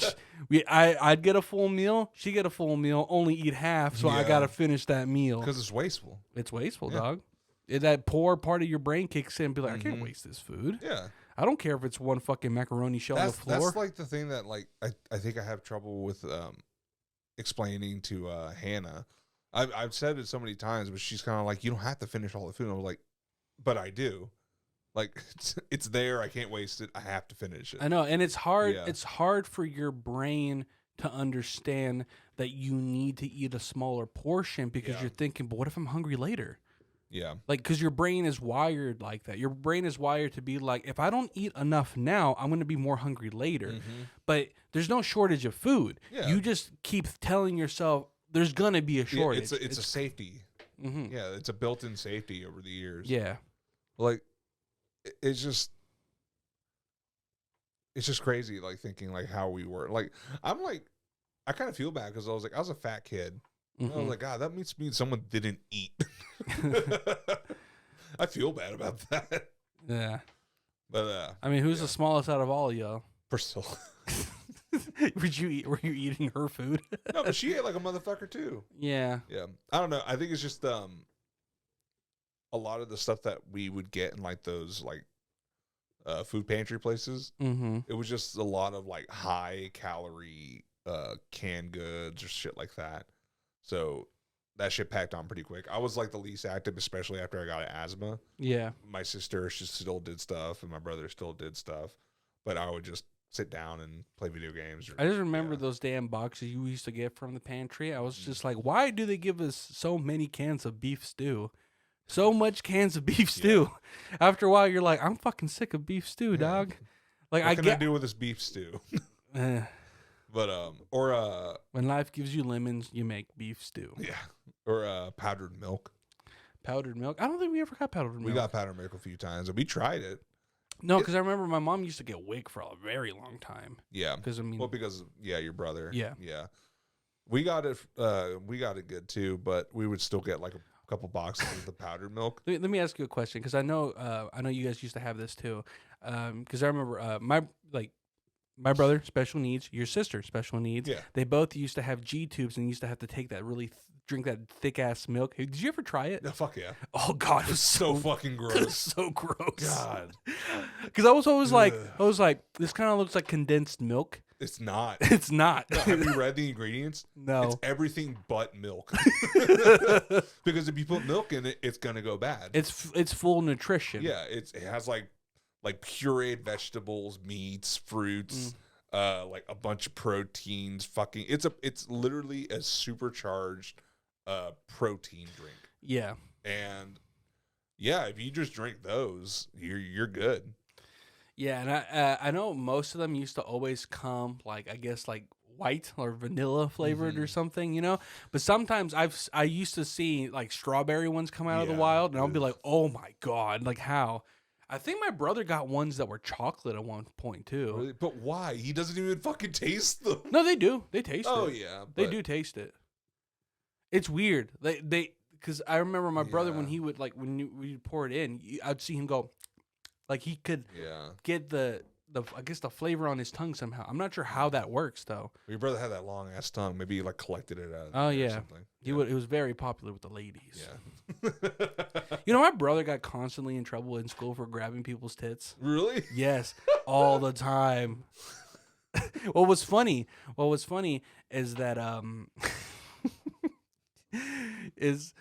Speaker 2: I'd get a full meal. She get a full meal. Only eat half, so I
Speaker 1: Yeah.
Speaker 2: gotta finish that meal.
Speaker 1: Because it's wasteful.
Speaker 2: It's wasteful,
Speaker 1: Yeah.
Speaker 2: dog. That poor part of your brain kicks in and be like, I can't waste this food.
Speaker 1: Yeah.
Speaker 2: I don't care if it's one fucking macaroni shell on the floor.
Speaker 1: That's like the thing that like I think I have trouble with explaining to Hannah. I've said it so many times, but she's kind of like, you don't have to finish all the food. And I'm like, but I do. Like it's there. I can't waste it. I have to finish it.
Speaker 2: I know, and it's hard.
Speaker 1: Yeah.
Speaker 2: It's hard for your brain to understand that you need to eat a smaller portion because
Speaker 1: Yeah.
Speaker 2: you're thinking, but what if I'm hungry later?
Speaker 1: Yeah.
Speaker 2: Like, because your brain is wired like that. Your brain is wired to be like, if I don't eat enough now, I'm going to be more hungry later.
Speaker 1: Mm-hmm.
Speaker 2: But there's no shortage of food.
Speaker 1: Yeah.
Speaker 2: You just keep telling yourself there's going to be a shortage.
Speaker 1: Yeah, it's a safety.
Speaker 2: Mhm.
Speaker 1: Yeah, it's a built-in safety over the years.
Speaker 2: Yeah.
Speaker 1: Like it's just crazy. Like thinking like how we were. Like I'm like I kind of feel bad because I was a fat kid. I was
Speaker 2: Mhm.
Speaker 1: like, God, that means someone didn't eat. I feel bad about that.
Speaker 2: Yeah.
Speaker 1: But
Speaker 2: I mean, who's
Speaker 1: yeah.
Speaker 2: the smallest out of all of y'all?
Speaker 1: Priscilla.
Speaker 2: Were you eating her food?
Speaker 1: No, but she ate like a motherfucker too.
Speaker 2: Yeah.
Speaker 1: Yeah. I don't know. I think it's just a lot of the stuff that we would get in like those like food pantry places.
Speaker 2: Mm-hmm.
Speaker 1: It was just a lot of like high calorie canned goods or shit like that. So that shit packed on pretty quick. I was like the least active, especially after I got asthma.
Speaker 2: Yeah.
Speaker 1: My sister, she still did stuff, and my brother still did stuff. But I would just sit down and play video games. Or,
Speaker 2: I just remember
Speaker 1: yeah.
Speaker 2: those damn boxes you used to get from the pantry. I was just like, why do they give us so many cans of beef stew? So much cans of beef stew. After a while, you're like, I'm fucking sick of beef stew, dog. Like,
Speaker 1: What can I do with this beef stew? But
Speaker 2: when life gives you lemons, you make beef stew.
Speaker 1: yeah, or powdered milk.
Speaker 2: Powdered milk. I don't think we ever got powdered milk.
Speaker 1: We got powdered milk a few times, and we tried it.
Speaker 2: No, because I remember my mom used to get WIC for a very long time.
Speaker 1: Yeah,
Speaker 2: Because I mean,
Speaker 1: well, because your brother.
Speaker 2: Yeah.
Speaker 1: We got it. We got it good too, but we would still get like a couple boxes of the powdered milk.
Speaker 2: let me ask you a question because I know you guys used to have this too. Because I remember my brother special needs, your sister special needs.
Speaker 1: Yeah.
Speaker 2: They both used to have G tubes and used to have to take that drink that thick ass milk. Hey, did you ever try it?
Speaker 1: No, fuck yeah.
Speaker 2: Oh God, it was
Speaker 1: So fucking
Speaker 2: it was
Speaker 1: gross.
Speaker 2: so gross.
Speaker 1: God,
Speaker 2: Because I was always like,
Speaker 1: Ugh.
Speaker 2: this kind of looks like condensed milk.
Speaker 1: it's not.
Speaker 2: It's not.
Speaker 1: No, have you read the ingredients?
Speaker 2: No.
Speaker 1: It's everything but milk. Because if you put milk in it, it's gonna go bad.
Speaker 2: It's full nutrition.
Speaker 1: Yeah, it has like pureed vegetables, meats, fruits, like a bunch of proteins. Fucking, it's literally a supercharged protein drink.
Speaker 2: Yeah.
Speaker 1: And yeah, if you just drink those, you're good.
Speaker 2: Yeah, and I know most of them used to always come like I guess like white or vanilla flavored or something, you know. But sometimes I used to see like strawberry ones come out of the
Speaker 1: Yeah,
Speaker 2: wild, and I'll be
Speaker 1: ugh.
Speaker 2: like, oh my God, like how? I think my brother got ones that were chocolate at one point too.
Speaker 1: Really? But why? He doesn't even fucking taste them.
Speaker 2: No, they do. They taste
Speaker 1: Oh
Speaker 2: it.
Speaker 1: yeah,
Speaker 2: They
Speaker 1: but-
Speaker 2: do taste it. It's weird. They because I remember my brother when
Speaker 1: Yeah.
Speaker 2: he would like we'd pour it in, I'd see him go, like he could
Speaker 1: Yeah.
Speaker 2: get the I guess the flavor on his tongue somehow. I'm not sure how that works though.
Speaker 1: Your brother had that long ass tongue. Maybe he like collected it out.
Speaker 2: Oh,
Speaker 1: or
Speaker 2: yeah.
Speaker 1: something.
Speaker 2: He would. It was very popular with the ladies.
Speaker 1: Yeah.
Speaker 2: You know, my brother got constantly in trouble in school for grabbing people's tits.
Speaker 1: Really?
Speaker 2: Yes, all the time. What was funny is that is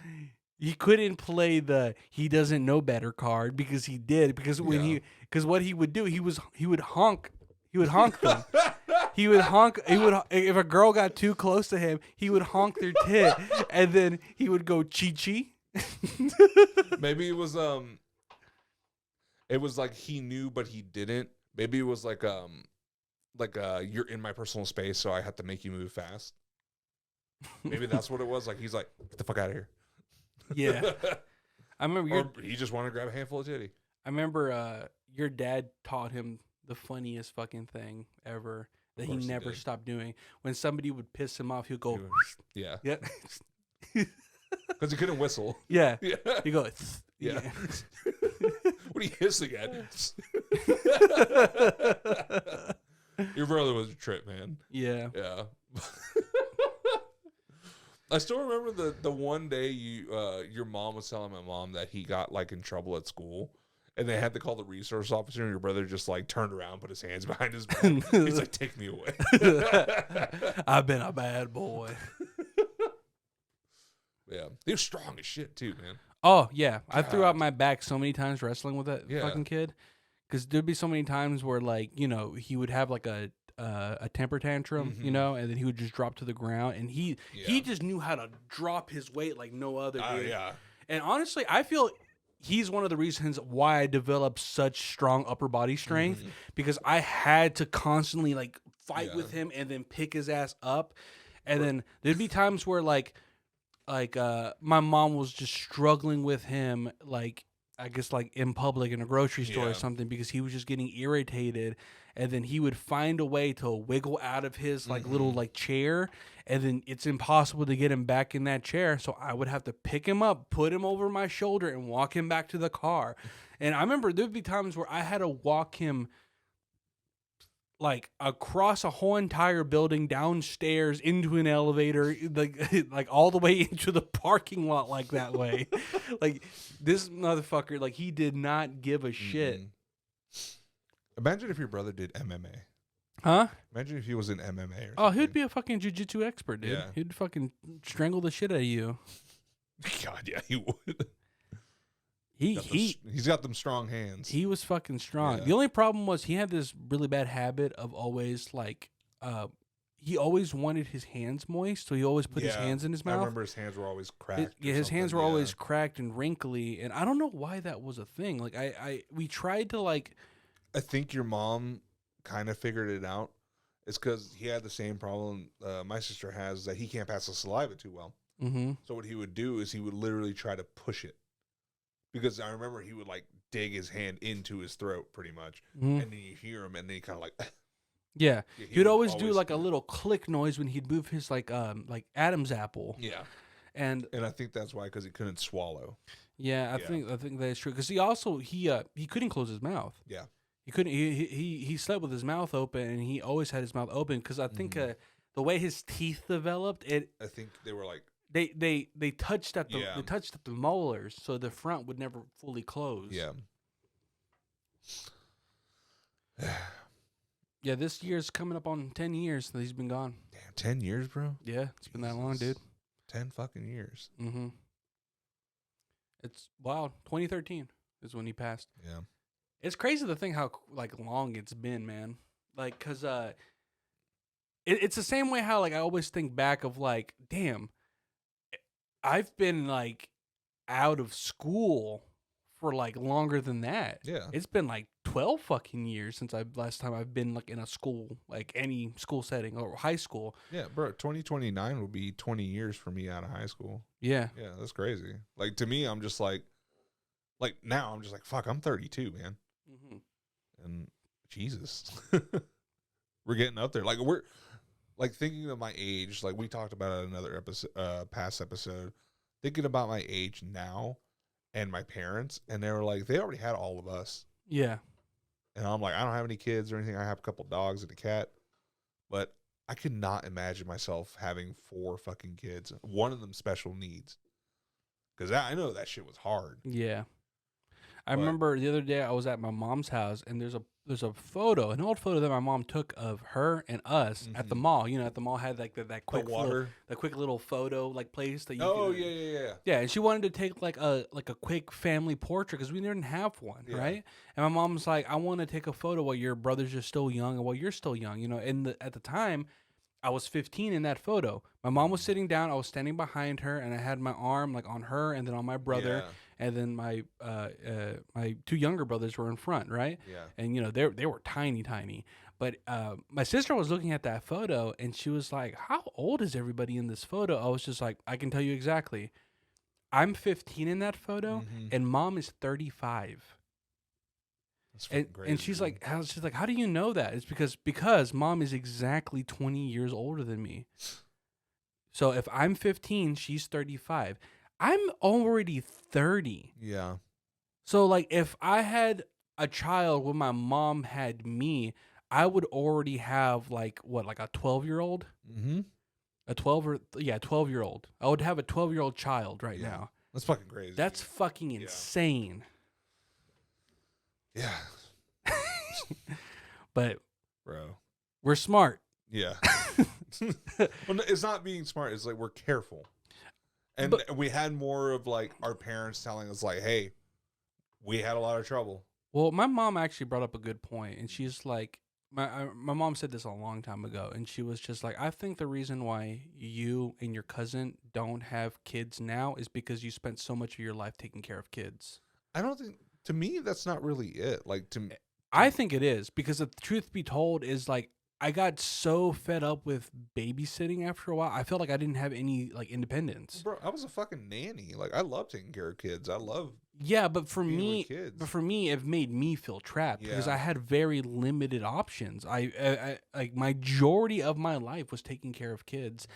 Speaker 2: he couldn't play the he doesn't know better card because he did because what he would do he would honk them. He would honk. If a girl got too close to him, he would honk their tit, and then he would go chi chi.
Speaker 1: Maybe it was like he knew but he didn't. Maybe it was like you're in my personal space, so I have to make you move fast. Maybe that's what it was. Like he's like, get the fuck out of here.
Speaker 2: Yeah. I remember
Speaker 1: Or he just wanted to grab a handful of titty.
Speaker 2: I remember your dad taught him the funniest fucking thing ever that he never stopped doing. When somebody would piss him off, he'd go,
Speaker 1: yeah.
Speaker 2: yeah.
Speaker 1: Because he couldn't whistle.
Speaker 2: Yeah.
Speaker 1: Yeah.
Speaker 2: He'd go,
Speaker 1: Yeah. What are you hissing at? Your brother was a trip, man.
Speaker 2: Yeah.
Speaker 1: Yeah. I still remember the one day your mom was telling my mom that he got like in trouble at school, and they had to call the resource officer, and your brother just like turned around, put his hands behind his back. He's like, "Take me away."
Speaker 2: I've been a bad boy.
Speaker 1: Yeah, he was strong as shit too, man.
Speaker 2: Oh yeah, I threw
Speaker 1: God.
Speaker 2: out my back so many times wrestling with that fucking kid, because there'd be so many times where like he would have like a temper tantrum, and then he would just drop to the ground, and he just knew how to drop his weight like no other. Dude.
Speaker 1: Yeah.
Speaker 2: And honestly, I feel he's one of the reasons why I developed such strong upper body strength, because I had to constantly like fight with him and then pick his ass up, and then there'd be times where like my mom was just struggling with him, like I guess like in public in a grocery store or something, because he was just getting irritated, and then he would find a way to wiggle out of his like little like chair, and then it's impossible to get him back in that chair, so I would have to pick him up, put him over my shoulder, and walk him back to the car. And I remember there'd be times where I had to walk him like across a whole entire building, downstairs into an elevator, like all the way into the parking lot, like that way. Like this motherfucker, like he did not give a shit.
Speaker 1: Imagine if your brother did MMA.
Speaker 2: Huh?
Speaker 1: Imagine if he was in MMA. Or something.
Speaker 2: Oh, he'd be a fucking jiu-jitsu expert, dude.
Speaker 1: Yeah.
Speaker 2: He'd fucking strangle the shit out of you.
Speaker 1: God, yeah, he would.
Speaker 2: He's
Speaker 1: got them strong hands.
Speaker 2: He was fucking strong.
Speaker 1: Yeah.
Speaker 2: The only problem was he had this really bad habit of always like he always wanted his hands moist, so he always put his hands in his mouth.
Speaker 1: I remember his hands were always cracked.
Speaker 2: His hands were always cracked and wrinkly, and I don't know why that was a thing. Like we tried to like.
Speaker 1: I think your mom kind of figured it out. It's because he had the same problem my sister has, that he can't pass the saliva too well.
Speaker 2: Mm-hmm.
Speaker 1: So what he would do is he would literally try to push it. Because I remember he would like dig his hand into his throat pretty much.
Speaker 2: Mm-hmm.
Speaker 1: And then you hear him and then he kind of like...
Speaker 2: Yeah. He would always do like a little click noise when he'd move his like Adam's apple.
Speaker 1: Yeah.
Speaker 2: And
Speaker 1: I think that's why, because he couldn't swallow.
Speaker 2: Yeah, I think that's true. Because he couldn't close his mouth.
Speaker 1: Yeah.
Speaker 2: He couldn't. He slept with his mouth open, and he always had his mouth open. Because I think the way his teeth developed,
Speaker 1: I think they were like...
Speaker 2: They touched at the molars, so the front would never fully close.
Speaker 1: Yeah.
Speaker 2: Yeah, this year's coming up on 10 years that he's been gone.
Speaker 1: Damn, 10 years, bro?
Speaker 2: Yeah, it's been that long, dude.
Speaker 1: 10 fucking years.
Speaker 2: Mm-hmm. It's wild. 2013 is when he passed.
Speaker 1: Yeah.
Speaker 2: It's crazy to think how like long it's been, man. Like, cause it's the same way how like I always think back of like, damn, I've been like out of school for like longer than that.
Speaker 1: Yeah.
Speaker 2: It's been like 12 fucking years since last time I've been like in a school, like any school setting or high school.
Speaker 1: Yeah, bro, 2029 will be 20 years for me out of high school.
Speaker 2: Yeah.
Speaker 1: Yeah, that's crazy. Like to me, I'm just like now I'm just like, fuck, I'm 32, man.
Speaker 2: Mm-hmm.
Speaker 1: And Jesus, we're getting up there. Like we're like thinking of my age, like we talked about in another episode, past episode, thinking about my age now and my parents, and they were like, they already had all of us.
Speaker 2: Yeah.
Speaker 1: And I'm like, I don't have any kids or anything. I have a couple dogs and a cat, but I could not imagine myself having 4 fucking kids. One of them special needs. Because I know that shit was hard.
Speaker 2: Yeah. I remember the other day I was at my mom's house, and there's a photo, an old photo that my mom took of her and us at the mall. You know, at the mall had like that quick little photo like place that you.
Speaker 1: Oh yeah.
Speaker 2: Yeah, and she wanted to take like a quick family portrait because we didn't have one, right? And my mom's like, I want to take a photo while your brothers are still young and while you're still young. You know, and at the time, I was 15 in that photo. My mom was sitting down. I was standing behind her, and I had my arm like on her, and then on my brother.
Speaker 1: Yeah.
Speaker 2: And then my 2 younger brothers were in front, right?
Speaker 1: Yeah.
Speaker 2: And you know they were tiny, But my sister was looking at that photo and she was like, "How old is everybody in this photo?" I was just like, "I can tell you exactly. I'm 15 in that photo, and mom is 35."
Speaker 1: That's fucking crazy.
Speaker 2: And she's like, "How do you know that?" It's because mom is exactly 20 years older than me. So if I'm 15, she's 35. I'm already 30.
Speaker 1: Yeah.
Speaker 2: So like if I had a child when my mom had me, I would already have like a 12-year-old?
Speaker 1: Mm-hmm.
Speaker 2: A 12-year-old. I would have a 12-year-old child right now.
Speaker 1: That's fucking crazy.
Speaker 2: That's fucking insane.
Speaker 1: Yeah.
Speaker 2: But
Speaker 1: Bro.
Speaker 2: we're smart.
Speaker 1: Yeah. Well, no, it's not being smart. It's like we're careful. And we had more of like our parents telling us like, hey, we had a lot of trouble.
Speaker 2: Well, my mom actually brought up a good point, and she's like, my mom said this a long time ago, and she was just like, I think the reason why you and your cousin don't have kids now is because you spent so much of your life taking care of kids.
Speaker 1: I don't think, to me, that's not really it. Like,
Speaker 2: I think it is, because the truth be told is like, I got so fed up with babysitting after a while. I felt like I didn't have any like independence.
Speaker 1: Bro, I was a fucking nanny. Like, I love taking care of kids. I love
Speaker 2: but for me, it made me feel trapped because I had very limited options. I like majority of my life was taking care of kids,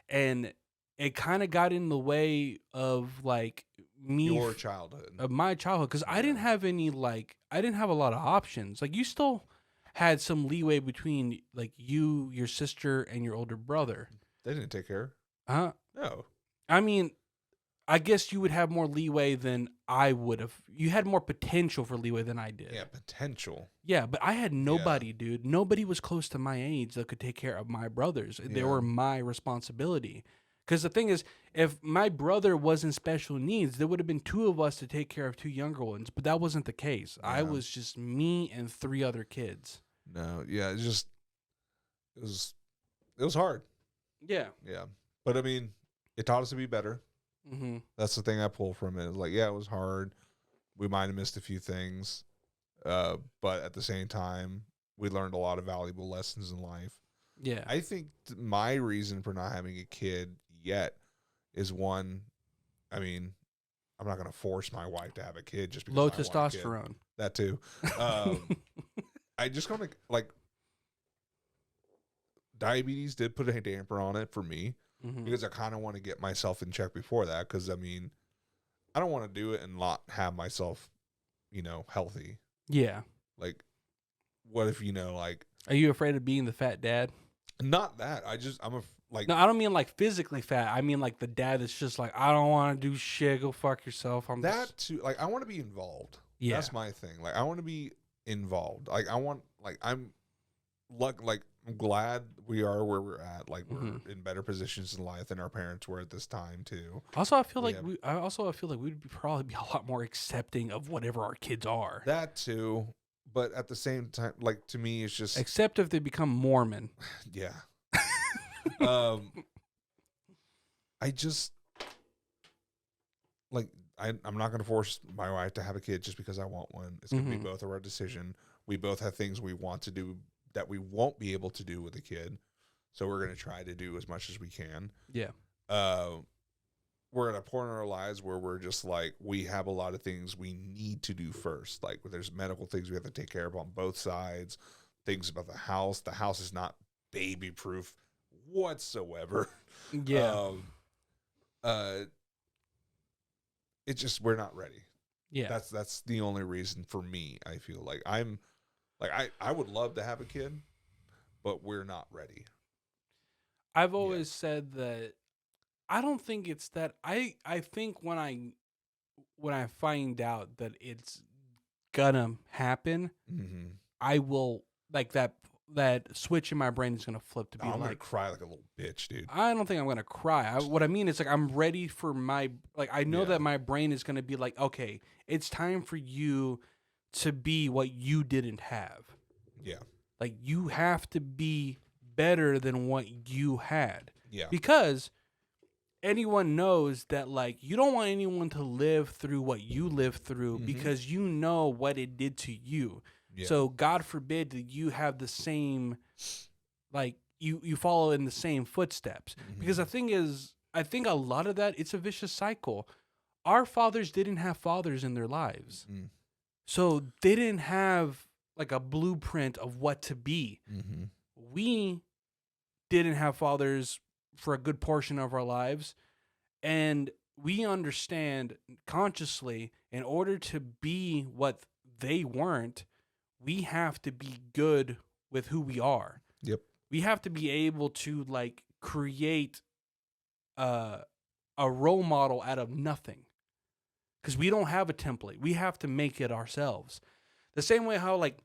Speaker 2: and it kind of got in the way of like
Speaker 1: your childhood,
Speaker 2: of my childhood, because I didn't have any I didn't have a lot of options. Like you still had some leeway between like you, your sister, and your older brother.
Speaker 1: They didn't take care. No.
Speaker 2: I mean, I guess you would have more leeway than I would have. You had more potential for leeway than I did.
Speaker 1: Yeah, potential.
Speaker 2: Yeah, but I had nobody, dude. Nobody was close to my age that could take care of my brothers. They were my responsibility. Because the thing is, if my brother was in special needs, there would have been two of us to take care of two younger ones. But that wasn't the case. Yeah. I was just me and three other kids.
Speaker 1: No, yeah, it was hard.
Speaker 2: Yeah.
Speaker 1: Yeah. But I mean, it taught us to be better.
Speaker 2: Mm-hmm.
Speaker 1: That's the thing I pull from it. It's like, yeah, it was hard. We might have missed a few things. But at the same time, we learned a lot of valuable lessons in life.
Speaker 2: Yeah.
Speaker 1: I think my reason for not having a kid yet is one, I mean, I'm not going to force my wife to have a kid just because
Speaker 2: low
Speaker 1: I want a
Speaker 2: testosterone.
Speaker 1: kid. That too. I just want to, like, diabetes did put a damper on it for me because I kind of want to get myself in check before that. Because, I mean, I don't want to do it and not have myself, healthy.
Speaker 2: Yeah.
Speaker 1: Like, what if, like...
Speaker 2: Are you afraid of being the fat dad?
Speaker 1: Not that.
Speaker 2: No, I don't mean like physically fat. I mean like the dad that's just like, I don't want to do shit. Go fuck yourself.
Speaker 1: Too. Like, I want to be involved. Yeah. That's my thing. Like, I want to be involved. Like, I'm glad we are where we're at. Like, we're in better positions in life than our parents were at this time too.
Speaker 2: Also, I feel like we'd probably be a lot more accepting of whatever our kids are.
Speaker 1: That too. But at the same time, like, to me, it's just...
Speaker 2: Except if they become Mormon.
Speaker 1: Yeah. I just... Like, I'm not going to force my wife to have a kid just because I want one. It's going to be both of our decision. We both have things we want to do that we won't be able to do with a kid. So we're going to try to do as much as we can.
Speaker 2: Yeah.
Speaker 1: We're at a point in our lives where we're just like, we have a lot of things we need to do first. Like, there's medical things we have to take care of on both sides, things about the house. The house is not baby proof whatsoever.
Speaker 2: Yeah.
Speaker 1: It's just, we're not ready.
Speaker 2: Yeah.
Speaker 1: That's the only reason for me. I feel like I would love to have a kid, but we're not ready.
Speaker 2: I've always said that I don't think it's that. I think when I find out that it's gonna happen, I will, like, that switch in my brain is gonna flip to be
Speaker 1: I'm gonna cry like a little bitch, dude.
Speaker 2: I don't think I'm gonna cry. What I mean is, like, I'm ready for I know that my brain is gonna be like, okay, it's time for you to be what you didn't have.
Speaker 1: Yeah.
Speaker 2: Like, you have to be better than what you had.
Speaker 1: Yeah.
Speaker 2: Because anyone knows that, like, you don't want anyone to live through what you lived through because you know what it did to you.
Speaker 1: Yeah.
Speaker 2: So God forbid that you have the same, like you follow in the same footsteps. Because the thing is, I think a lot of that, it's a vicious cycle. Our fathers didn't have fathers in their lives. So they didn't have like a blueprint of what to be. We didn't have fathers for a good portion of our lives. And we understand consciously, in order to be what they weren't, we have to be good with who we are.
Speaker 1: Yep.
Speaker 2: We have to be able to like create a role model out of nothing. Because we don't have a template. We have to make it ourselves. The same way how like...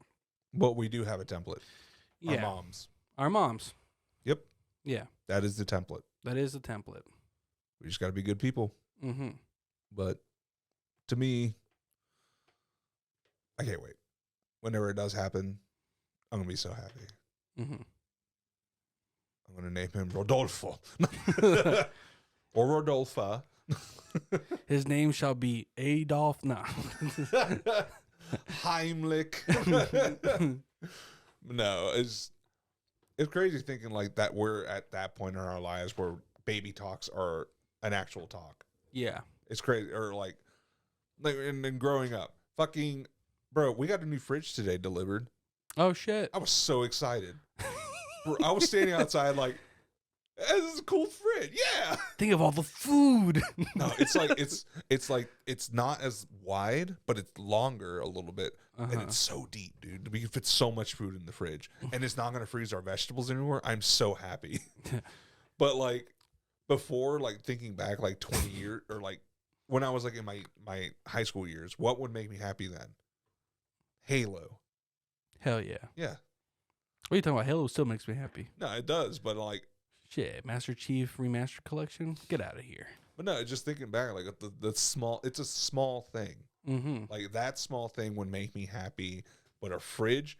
Speaker 1: But we do have a template.
Speaker 2: Yeah.
Speaker 1: Our moms.
Speaker 2: Our moms.
Speaker 1: Yep.
Speaker 2: Yeah.
Speaker 1: That is the template.
Speaker 2: That is the template.
Speaker 1: We just got to be good people. But to me, I can't wait. Whenever it does happen, I'm going to be so happy. I'm going to name him Rodolfo. Or Rodolfa.
Speaker 2: His name shall be Adolf. No.
Speaker 1: Heimlich. No, it's crazy thinking like that we're at that point in our lives where baby talks are an actual talk.
Speaker 2: Yeah.
Speaker 1: It's crazy. Or like and then growing up. Fucking, bro, we got a new fridge today delivered.
Speaker 2: Oh, shit.
Speaker 1: I was so excited. I was standing outside like, this is a cool fridge. Yeah.
Speaker 2: Think of all the food.
Speaker 1: No, it's like it's not as wide, but it's longer a little bit. And it's so deep, dude. We can fit so much food in the fridge. And it's not gonna freeze our vegetables anymore. I'm so happy. But like before, like thinking back like 20 years or like when I was like in my high school years, what would make me happy then? Halo.
Speaker 2: Hell yeah.
Speaker 1: Yeah.
Speaker 2: What are you talking about? Halo still makes me happy.
Speaker 1: No, it does, but like
Speaker 2: shit, Master Chief Remastered Collection? Get out of here.
Speaker 1: But no, just thinking back, like the small, it's a small thing. Like that small thing would make me happy, but a fridge,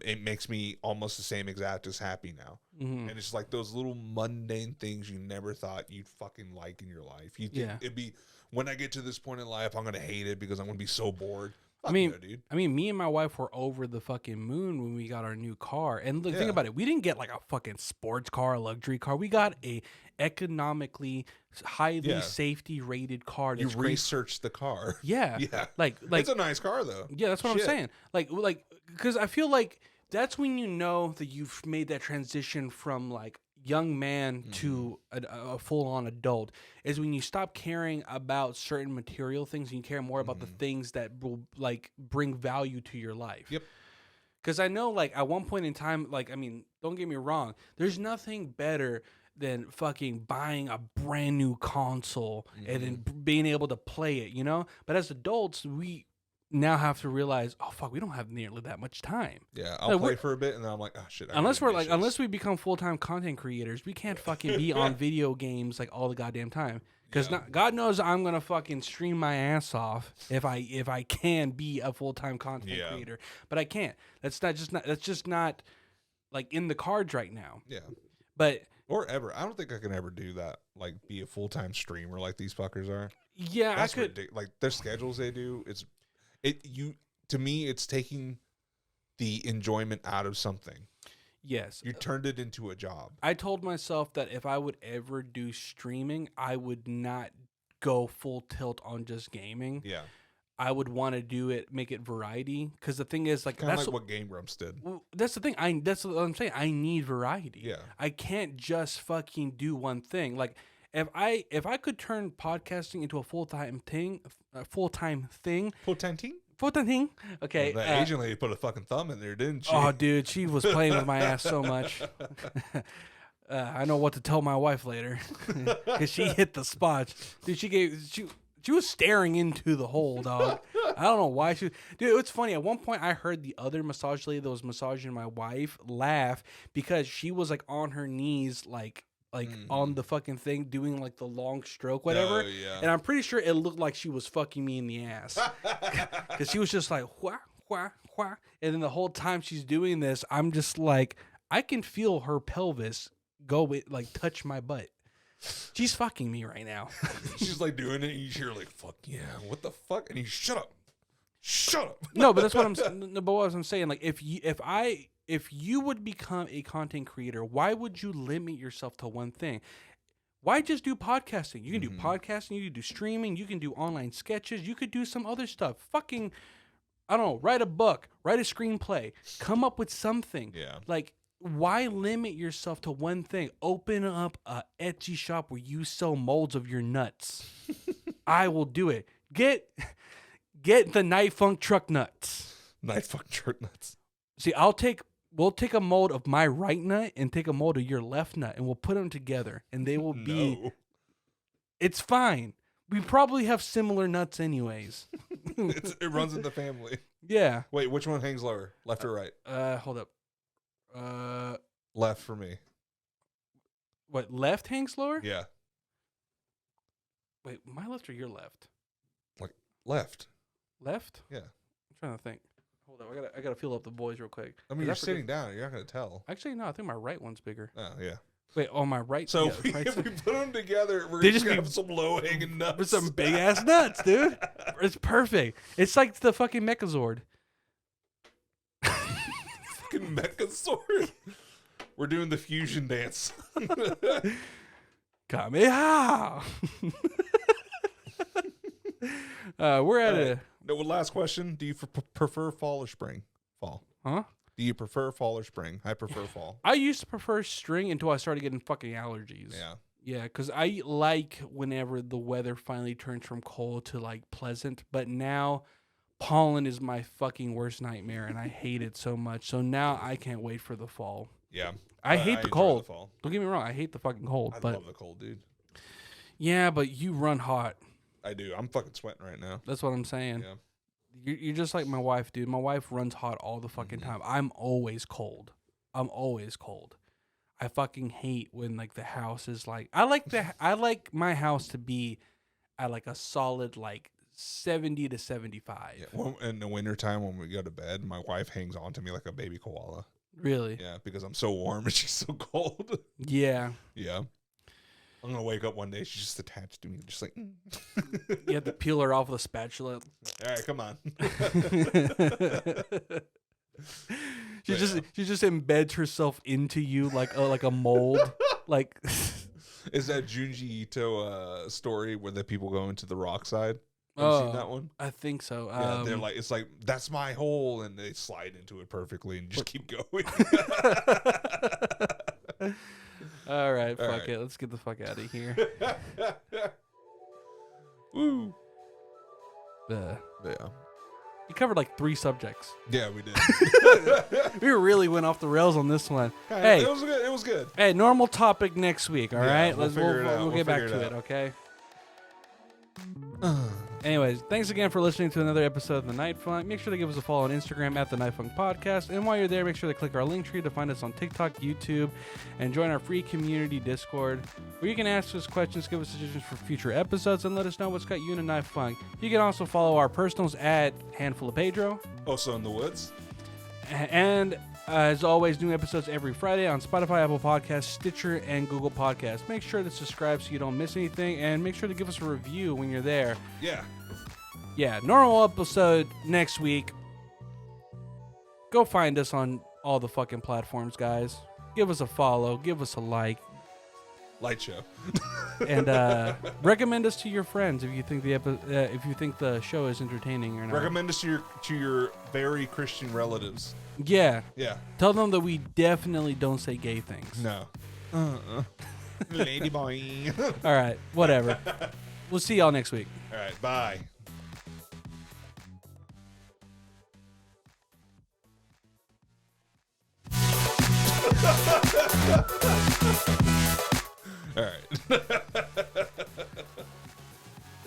Speaker 1: it makes me almost the same exact as happy now. And it's like those little mundane things you never thought you'd fucking like in your life. You think it'd be, when I get to this point in life, I'm going to hate it because I'm going to be so bored.
Speaker 2: I mean, me and my wife were over the fucking moon when we got our new car. And look, think about it. We didn't get like a fucking sports car, a luxury car. We got a economically highly safety rated car.
Speaker 1: You researched the car.
Speaker 2: Yeah. Like
Speaker 1: it's a nice car though.
Speaker 2: Yeah, that's what I'm saying. Like, because I feel like that's when you know that you've made that transition from like young man to a full-on adult, is when you stop caring about certain material things and you care more about the things that will like bring value to your life. Yep. Because I know like at one point in time, like, I mean, don't get me wrong, there's nothing better than fucking buying a brand new console and then being able to play it, you know? But as adults, we now have to realize, oh fuck, we don't have nearly that much time.
Speaker 1: Yeah, I'll play for a bit and then I'm like, oh shit.
Speaker 2: Unless we become full-time content creators, we can't fucking be on video games like all the goddamn time. Because God knows I'm gonna fucking stream my ass off if I can be a full-time content creator, but I can't. That's just not like in the cards right now. Yeah, but
Speaker 1: or ever. I don't think I can ever do that. Like be a full-time streamer like these fuckers are.
Speaker 2: Yeah,
Speaker 1: that's I could. Like their schedules they do. To me, it's taking the enjoyment out of something.
Speaker 2: Yes.
Speaker 1: You turned it into a job.
Speaker 2: I told myself that if I would ever do streaming, I would not go full tilt on just gaming. Yeah. I would want to do it, make it variety. Because the thing is, like,
Speaker 1: kind of like what Game Grumps did.
Speaker 2: Well, that's the thing. That's what I'm saying. I need variety. Yeah. I can't just fucking do one thing. Like, if I could turn podcasting into a full-time thing. Okay.
Speaker 1: Well, that Asian lady put a fucking thumb in there, didn't she?
Speaker 2: Oh, dude, she was playing with my ass so much. I know what to tell my wife later because she hit the spot. Dude, she was staring into the hole, dog. I don't know why she. Dude, it's funny. At one point, I heard the other massage lady that was massaging my wife laugh because she was like on her knees, like on the fucking thing doing like the long stroke, whatever. And I'm pretty sure it looked like she was fucking me in the ass. Because she was just like, wha, wha, wha. And then the whole time she's doing this, I'm just like, I can feel her pelvis like touch my butt. She's fucking me right now.
Speaker 1: She's like doing it and you're like, fuck yeah, what the fuck? And you shut up. Shut up.
Speaker 2: No, but that's what I'm saying. Like if you would become a content creator, why would you limit yourself to one thing? Why just do podcasting? You can do podcasting, you can do streaming, you can do online sketches, you could do some other stuff. Fucking, I don't know, write a book, write a screenplay, come up with something.
Speaker 1: Yeah.
Speaker 2: Like, why limit yourself to one thing? Open up a Etsy shop where you sell molds of your nuts. I will do it. Get the Night Funk truck nuts.
Speaker 1: Night Funk truck nuts.
Speaker 2: See, we'll take a mold of my right nut and take a mold of your left nut, and we'll put them together, and they will be.
Speaker 1: No.
Speaker 2: It's fine. We probably have similar nuts, anyways.
Speaker 1: It runs in the family.
Speaker 2: Yeah.
Speaker 1: Wait, which one hangs lower, left or right?
Speaker 2: Hold up.
Speaker 1: Left for me.
Speaker 2: What, left hangs lower?
Speaker 1: Yeah.
Speaker 2: Wait, my left or your left?
Speaker 1: Like left.
Speaker 2: Left?
Speaker 1: Yeah.
Speaker 2: I'm trying to think. Hold up, I gotta feel up the boys real quick.
Speaker 1: I mean, you're sitting down. You're not gonna tell.
Speaker 2: Actually, no. I think my right one's bigger.
Speaker 1: Oh yeah.
Speaker 2: Wait, on my right.
Speaker 1: So
Speaker 2: yeah,
Speaker 1: if we put them together, we're
Speaker 2: They
Speaker 1: just
Speaker 2: just
Speaker 1: gonna have some low hanging nuts.
Speaker 2: with some big ass nuts, dude. It's perfect. It's like the fucking Mechazord.
Speaker 1: Fucking Mechazord. We're doing the fusion dance.
Speaker 2: Kameha. We're at a.
Speaker 1: No, last question. Do you prefer fall or spring? Fall.
Speaker 2: Huh?
Speaker 1: Do you prefer fall or spring? I prefer fall.
Speaker 2: I used to prefer spring until I started getting fucking allergies.
Speaker 1: Yeah.
Speaker 2: Yeah, because I like whenever the weather finally turns from cold to like pleasant. But now pollen is my fucking worst nightmare, and I hate it so much. So now I can't wait for the fall.
Speaker 1: Yeah.
Speaker 2: I hate the
Speaker 1: enjoy
Speaker 2: cold.
Speaker 1: The fall.
Speaker 2: Don't get me wrong. I hate the fucking cold.
Speaker 1: I
Speaker 2: but
Speaker 1: love the cold, dude.
Speaker 2: yeah, but you run hot.
Speaker 1: I do. I'm fucking sweating right now.
Speaker 2: That's what I'm saying.
Speaker 1: Yeah.
Speaker 2: You're just like my wife, dude. My wife runs hot all the fucking time. I'm always cold. I fucking hate when like the house is like I like my house to be at like a solid like 70 to 75.
Speaker 1: Yeah. Well, in the wintertime when we go to bed, my wife hangs on to me like a baby koala.
Speaker 2: Really?
Speaker 1: Yeah, because I'm so warm and she's so cold.
Speaker 2: Yeah.
Speaker 1: Yeah. I'm gonna wake up one day. She's just attached to me, just like.
Speaker 2: You have to peel her off with a spatula.
Speaker 1: All right, come on.
Speaker 2: She just embeds herself into you like a mold. Like.
Speaker 1: Is that Junji Ito story where the people go into the rock side? Have you seen that one?
Speaker 2: I think so.
Speaker 1: Yeah, they're like, it's like, that's my hole, and they slide into it perfectly and just keep going.
Speaker 2: All right,
Speaker 1: All
Speaker 2: fuck
Speaker 1: right.
Speaker 2: it. Let's get the fuck out of here.
Speaker 1: Woo.
Speaker 2: Yeah.
Speaker 1: You
Speaker 2: covered like 3 subjects.
Speaker 1: Yeah, we did.
Speaker 2: We really went off the rails on this one. Hey,
Speaker 1: it was good. It was good.
Speaker 2: Hey, normal topic next week. All right,
Speaker 1: we'll figure it out.
Speaker 2: We'll get back to it. Okay. Anyways, thanks again for listening to another episode of The Night Funk. Make sure to give us a follow on Instagram at The Night Funk Podcast. And while you're there, make sure to click our link tree to find us on TikTok, YouTube, and join our free community Discord, where you can ask us questions, give us suggestions for future episodes, and let us know what's got you in a Night Funk. You can also follow our personals at Handful of Pedro.
Speaker 1: Also in the woods.
Speaker 2: And as always, new episodes every Friday on Spotify, Apple Podcasts, Stitcher, and Google Podcasts. Make sure to subscribe so you don't miss anything, and make sure to give us a review when you're there. Yeah, normal episode next week. Go find us on all the fucking platforms, guys. Give us a follow, give us a like.
Speaker 1: Light show.
Speaker 2: And recommend us to your friends if you think the show is entertaining or not.
Speaker 1: Recommend us to your very Christian relatives.
Speaker 2: Yeah.
Speaker 1: Yeah.
Speaker 2: Tell them that we definitely don't say gay things.
Speaker 1: No. Lady boy.
Speaker 2: All right. Whatever. We'll see y'all next week.
Speaker 1: All right. Bye.